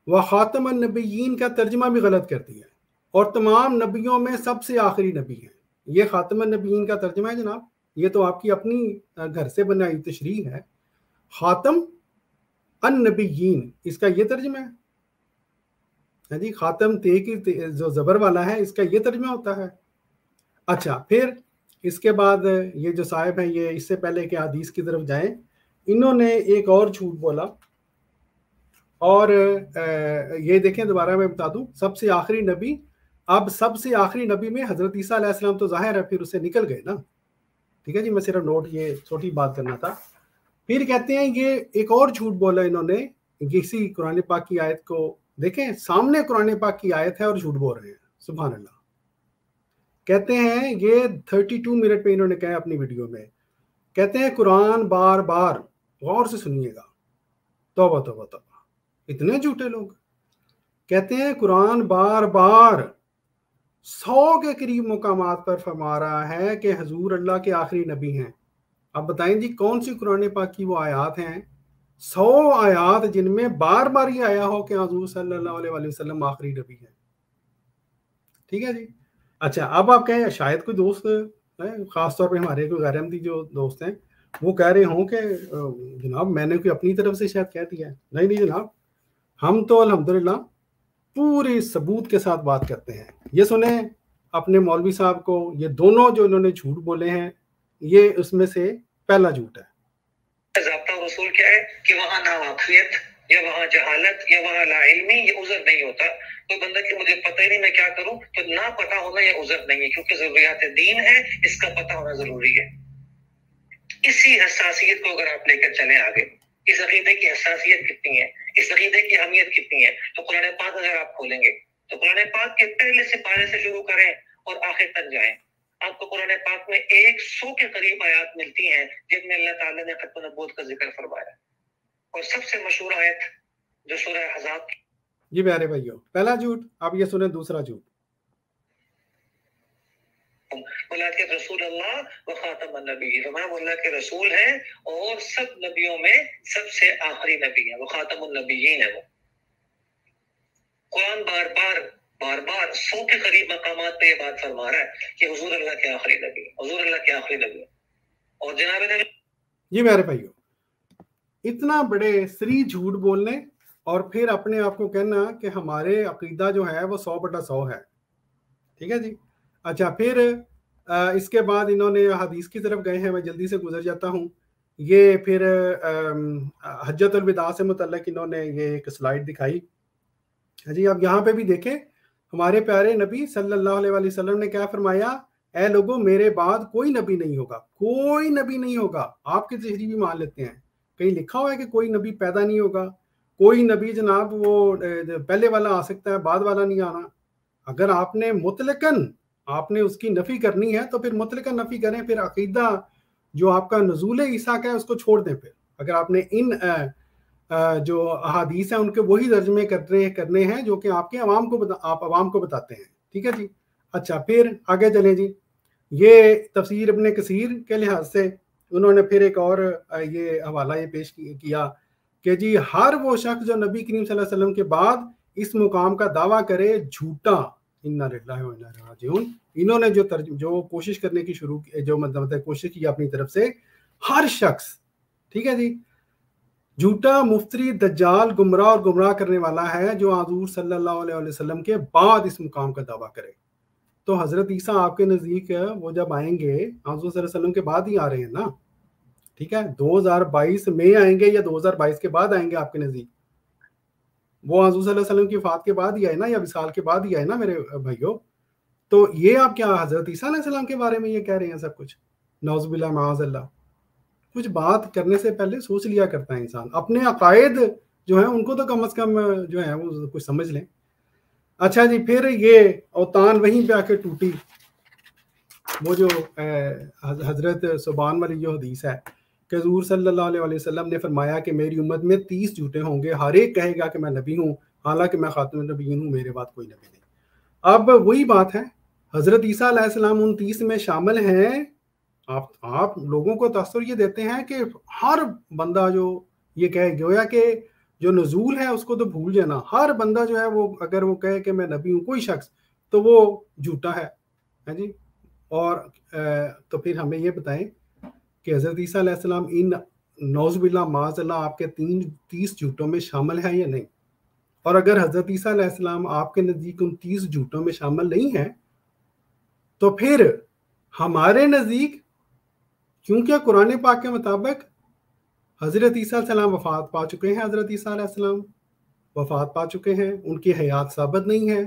وَخَاتَمَ النَّبِيِّينَ کا ترجمہ بھی غلط کر دیا، اور تمام نبیوں میں سب سے آخری نبی ہیں. یہ خاتم النبیین کا ترجمہ ہے جناب، یہ تو آپ کی اپنی گھر سے بنائی تشریح ہے. خاتم النبیین اس کا یہ ترجمہ ہے جی. خاتم تے کی جو زبر والا ہے اس کا یہ ترجمہ ہوتا ہے. اچھا، پھر اس کے بعد یہ جو صاحب ہیں، یہ اس سے پہلے کہ حدیث کی طرف جائیں، انہوں نے ایک اور جھوٹ بولا. اور یہ دیکھیں دوبارہ میں بتا دوں، سب سے آخری نبی، اب سب سے آخری نبی میں حضرت عیسیٰ علیہ السلام تو ظاہر ہے پھر اسے نکل گئے نا. ٹھیک ہے جی، میں صرف نوٹ یہ چھوٹی بات کرنا تھا. پھر کہتے ہیں یہ ایک اور جھوٹ بولا انہوں نے، اسی قرآن پاک کی آیت کو دیکھیں، سامنے قرآن پاک کی آیت ہے اور جھوٹ بول رہے ہیں. سبحان اللہ. کہتے ہیں یہ 32 منٹ پہ انہوں نے کہا اپنی ویڈیو میں، کہتے ہیں قرآن بار بار غور سے سنیے گا. توبہ توبہ توبہ، اتنے جھوٹے لوگ. کہتے ہیں قرآن بار بار 100 کے قریب مقامات پر فرما رہا ہے کہ حضور اللہ کے آخری نبی ہیں. आप बताएं जी कौन सी कुरान पाक की वो आयात हैं 100 आयात जिनमें बार बार ये आया हो कि हुजूर सल्लल्लाहु अलैहि वसल्लम आखिरी नबी है। ठीक है जी। अच्छा, अब आप कहें शायद कोई दोस्त है, खासतौर पे हमारे कोई गैर अहमदी जो दोस्त हैं, वो कह रहे हों कि जनाब मैंने कोई अपनी तरफ से शायद कह दिया है। नहीं नहीं जनाब, हम तो अल्हम्दुलिल्लाह पूरे सबूत के साथ बात करते हैं। ये सुने अपने मौलवी साहब को, ये दोनों जो इन्होंने झूठ बोले हैं ये उसमें से पहला झूठ है। ज़ाब्ता और उसूल क्या है कि वहाँ नावाकियत या वहाँ जहालत या वहाँ लाइल्मी ये उज़र नहीं होता। कोई बंदा कि मुझे पता ही नहीं मैं क्या करूं, तो ना पता होना ये उज़र नहीं है, क्योंकि ज़रूरियात दीन है, इसका पता होना जरूरी है। इसी हसासियत को अगर आप लेकर चलें आगे, इस अकीदे की हसासियत कितनी है, इस अकीदे की अहमियत कितनी है, तो कुरान पाक अगर आप खोलेंगे तो कुरान पाक के पहले सिपारे से शुरू करें और आखिर तक जाएं, आपको कुरान पाक में 100 के करीब आयत मिलती हैं जिनमें अल्लाह ताला ने खत्म नबूवत का जिक्र फरमाया। और सबसे मशहूर आयत जो सूरह अहज़ाब जी प्यारे भाइयों, पहला झूठ। आप ये सुने दूसरा झूठ, अल्लाह के रसूल अल्लाह व खातमुन नबी, वो अल्लाह के रसूल हैं और सब नबियों में सबसे आखिरी नबी है, वो खातमुन नबीयीन है। वो कुरान बार बार 100 के करीब मकामात पे ये बात फरमा रहा है कि हुजूर अल्लाह के आखिरी नबी, हुजूर अल्लाह के आखिरी नबी। और जनाब ने जी प्यारे भाइयों, इतना बड़े सरी झूठ बोलने और फिर अपने आप को कहना कि हमारे अकीदा जो है वो 100/100 है। ठीक है जी। अच्छा, फिर इसके बाद इन्होंने हदीस की तरफ गए हैं, मैं जल्दी से गुजर जाता हूँ। ये फिर हज्जतुल विदा से मुतल्लिक इन्होंने ये एक स्लाइड दिखाई जी। अब यहाँ पे भी देखें, हमारे प्यारे नबी सल्लल्लाहु अलैहि वसल्लम ने क्या फरमाया, ऐ लोगों मेरे बाद कोई नबी नहीं होगा, कोई नबी नहीं होगा। आपकी तशरीह भी मान लेते हैं, कहीं लिखा हुआ है कि कोई नबी पैदा नहीं होगा, कोई नबी जनाब वो पहले वाला आ सकता है, बाद वाला नहीं आना। अगर आपने मुतलकन आपने उसकी नफी करनी है तो फिर मुतलकन नफी करें, फिर अकीदा जो आपका नज़ूल ईसा का है उसको छोड़ दें। फिर अगर आपने इन जो अहादीस हैं उनके वही तर्जमे करने हैं जो कि आपके आप अवाम को बताते हैं। ठीक है जी। अच्छा, फिर आगे चलें जी। ये तफसीर इब्न कसीर के लिहाज से उन्होंने फिर एक और ये हवाला ये पेश किया कि जी हर वो शख्स जो नबी करीम सल्लल्लाहु अलैहि वसल्लम के बाद इस मुकाम का दावा करे झूठा, इन्ना लिल्लाहि व इन्ना इलैहि राजिऊन। इन्होंने जो कोशिश करने की जो मतलब कोशिश की अपनी तरफ से, हर शख्स, ठीक है जी, झूठा, मुफ्तरी, दज्जाल, गुमराह और गुमराह करने वाला है जो हुजूर सल्लल्लाहु अलैहि वसल्लम के बाद इस मुकाम का दावा करे। तो हजरत ईसा आपके नज़दीक वो जब आएंगे हुजूर सल्लल्लाहु अलैहि वसल्लम के बाद ही आ रहे हैं ना, ठीक है, 2022 में आएंगे या 2022 के बाद आएंगे आपके नज़दीक? वो हुजूर सल्लल्लाहु अलैहि वसल्लम की वफ़ात के बाद ही आए ना, या विसाल के बाद ही आए ना मेरे भाइयों। तो ये आप क्या हजरत ईसा अलैहि सलाम के बारे में ये कह रहे हैं सब कुछ? नौज़ुबिल्लाह माअज़ल्लाह। कुछ बात करने से पहले सोच लिया करता है इंसान, अपने अकायद जो है उनको तो कम से कम जो है वो कुछ समझ लें। अच्छा जी, फिर ये औतान वहीं पे आके टूटी, वो जो हजरत सुबान वाली जो हदीस है कि हुजूर सल्लल्लाहु अलैहि वसल्लम ने फरमाया कि मेरी उम्मत में 30 झूठे होंगे, हर एक कहेगा कि मैं नबी हूँ, हालांकि मैं खातमुन नबीयीन हूँ, मेरे बाद कोई नबी नहीं। अब वही बात है, हजरत ईसा अलैहिस्सलाम उन 30 में शामिल हैं। आप लोगों को तसव्वुर ये देते हैं कि हर बंदा जो ये कहे, गोया कि जो नज़ूल है उसको तो भूल जाना, हर बंदा जो है वो अगर वो कहे कि मैं नबी हूँ, कोई शख्स, तो वो झूठा है जी। और तो फिर हमें ये बताएं कि हज़रत ईसा अलैहिस्सलाम इन नौज़ुबिल्लाह माअज़ल्लाह आपके 30 झूठों में शामिल है या नहीं? और अगर हज़रत ईसा अलैहिस्सलाम आपके नज़दीक उन 30 झूठों में शामिल नहीं है, तो फिर हमारे नज़दीक, क्योंकि कुरान पाक के मुताबिक हज़रत ईसा अलैहिस्सलाम वफ़ात पा चुके हैं, हज़रत ईसा अलैहिस्सलाम वफ़ात पा चुके हैं, उनकी हयात साबित नहीं है,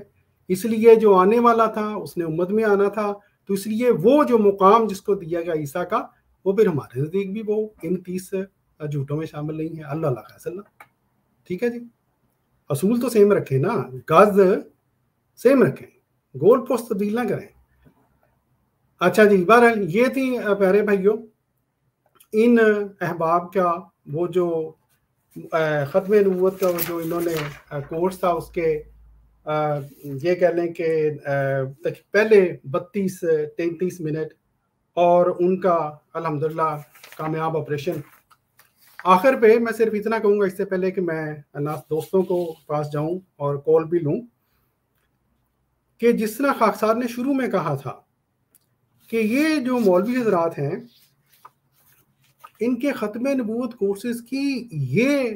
इसलिए जो आने वाला था उसने उम्मत में आना था, तो इसलिए वो जो मुकाम जिसको दिया गया ईसा का, वो फिर हमारे नज़दीक भी वो इन 30 झूठों में शामिल नहीं है। अल्लाह खैर। ठीक है जी, असूल तो सेम रखें ना, गज सेम रखें, गोल पोस्ट तब्दील ना करें। अच्छा जी, बहरहाल ये थी प्यारे भाइयों इन अहबाब का वो जो ख़त्म नबूवत का जो इन्होंने कोर्स था, उसके ये कह लें कि पहले 32-33 मिनट اور ان کا الحمدللہ کامیاب آپریشن. آخر پہ میں صرف اتنا کہوں گا اس سے پہلے کہ میں دوستوں کو پاس جاؤں اور کال بھی لوں، کہ جس طرح خاکسار نے شروع میں کہا تھا کہ یہ جو مولوی حضرات ہیں ان کے ختم نبوت کورسز کی یہ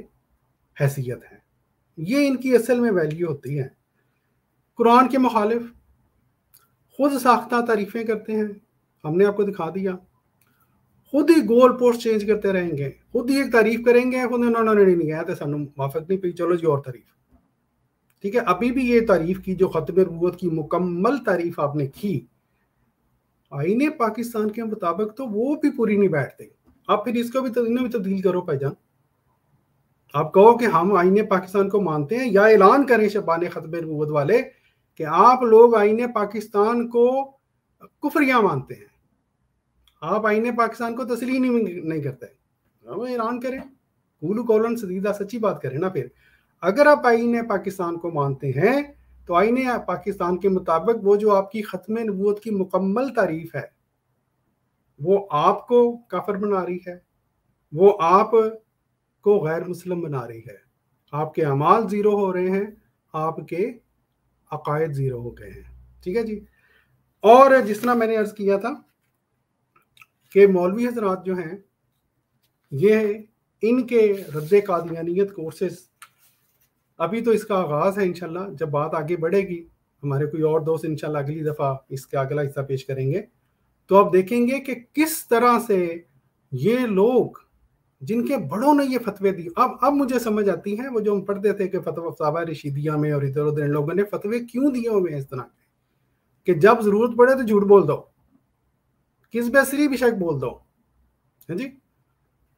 حیثیت ہے، یہ ان کی اصل میں ویلیو ہوتی ہے. قرآن کے مخالف خود ساختہ تعریفیں کرتے ہیں، ہم نے آپ کو دکھا دیا. خود ہی گول پوسٹ چینج کرتے رہیں گے، خود ہی ایک تعریف کریں گے، خود انہوں نے نہیں گیا تو سانو موافق نہیں پی، چلو جی اور تعریف. ٹھیک ہے، ابھی بھی یہ تعریف کی جو ختم نبوت کی مکمل تعریف آپ نے کی آئین پاکستان کے مطابق تو وہ بھی پوری نہیں بیٹھتے. آپ پھر اس کو بھی انہیں بھی تبدیل کرو بھائی جان. آپ کہو کہ ہم آئین پاکستان کو مانتے ہیں، یا اعلان کریں شبان ختم نبوت والے کہ آپ لوگ آئین پاکستان کو کفریہ مانتے ہیں، آپ آئین پاکستان کو تسلیم نہیں کرتے. وہ اعلان کریں، قولوا قولا سدیدا، سچی بات کریں نا. پھر اگر آپ آئین پاکستان کو مانتے ہیں تو آئین پاکستان کے مطابق وہ جو آپ کی ختم نبوت کی مکمل تعریف ہے وہ آپ کو کافر بنا رہی ہے، وہ آپ کو غیر مسلم بنا رہی ہے. آپ کے اعمال زیرو ہو رہے ہیں، آپ کے عقائد زیرو ہو گئے ہیں. ٹھیک ہے جی. اور جس طرح میں نے عرض کیا تھا کہ مولوی حضرات جو ہیں یہ ان کے رد قادیانیت کورسز، ابھی تو اس کا آغاز ہے. انشاءاللہ جب بات آگے بڑھے گی، ہمارے کوئی اور دوست انشاءاللہ اگلی دفعہ اس کا اگلا حصہ پیش کریں گے، تو آپ دیکھیں گے کہ کس طرح سے یہ لوگ جن کے بڑوں نے یہ فتوے دی، اب مجھے سمجھ آتی ہیں وہ جو ہم پڑھتے تھے کہ فتویٰ فتاوی رشیدیہ میں اور ادھر ادھر ان لوگوں نے فتوے کیوں دیے ہوئے ہیں اس طرح کے کہ جب ضرورت پڑے تو جھوٹ بول دو، کس بسری بھی شک بول دو. جی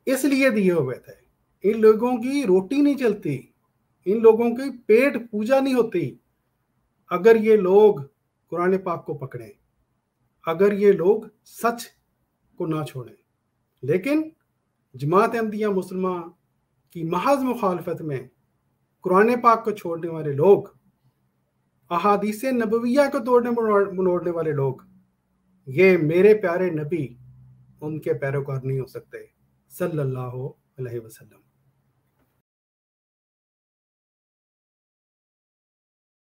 اس لیے دیے ہوئے تھے. ان لوگوں کی روٹی نہیں چلتی، ان لوگوں کی پیٹ پوجا نہیں ہوتی اگر یہ لوگ قرآن پاک کو پکڑیں، اگر یہ لوگ سچ کو نہ چھوڑیں. لیکن جماعت احمدیہ مسلمہ کی محض مخالفت میں قرآن پاک کو چھوڑنے والے لوگ، احادیث نبویہ کو توڑنے مروڑنے والے لوگ، یہ میرے پیارے نبی ان کے پیروکار نہیں ہو سکتے صلی اللہ علیہ وسلم.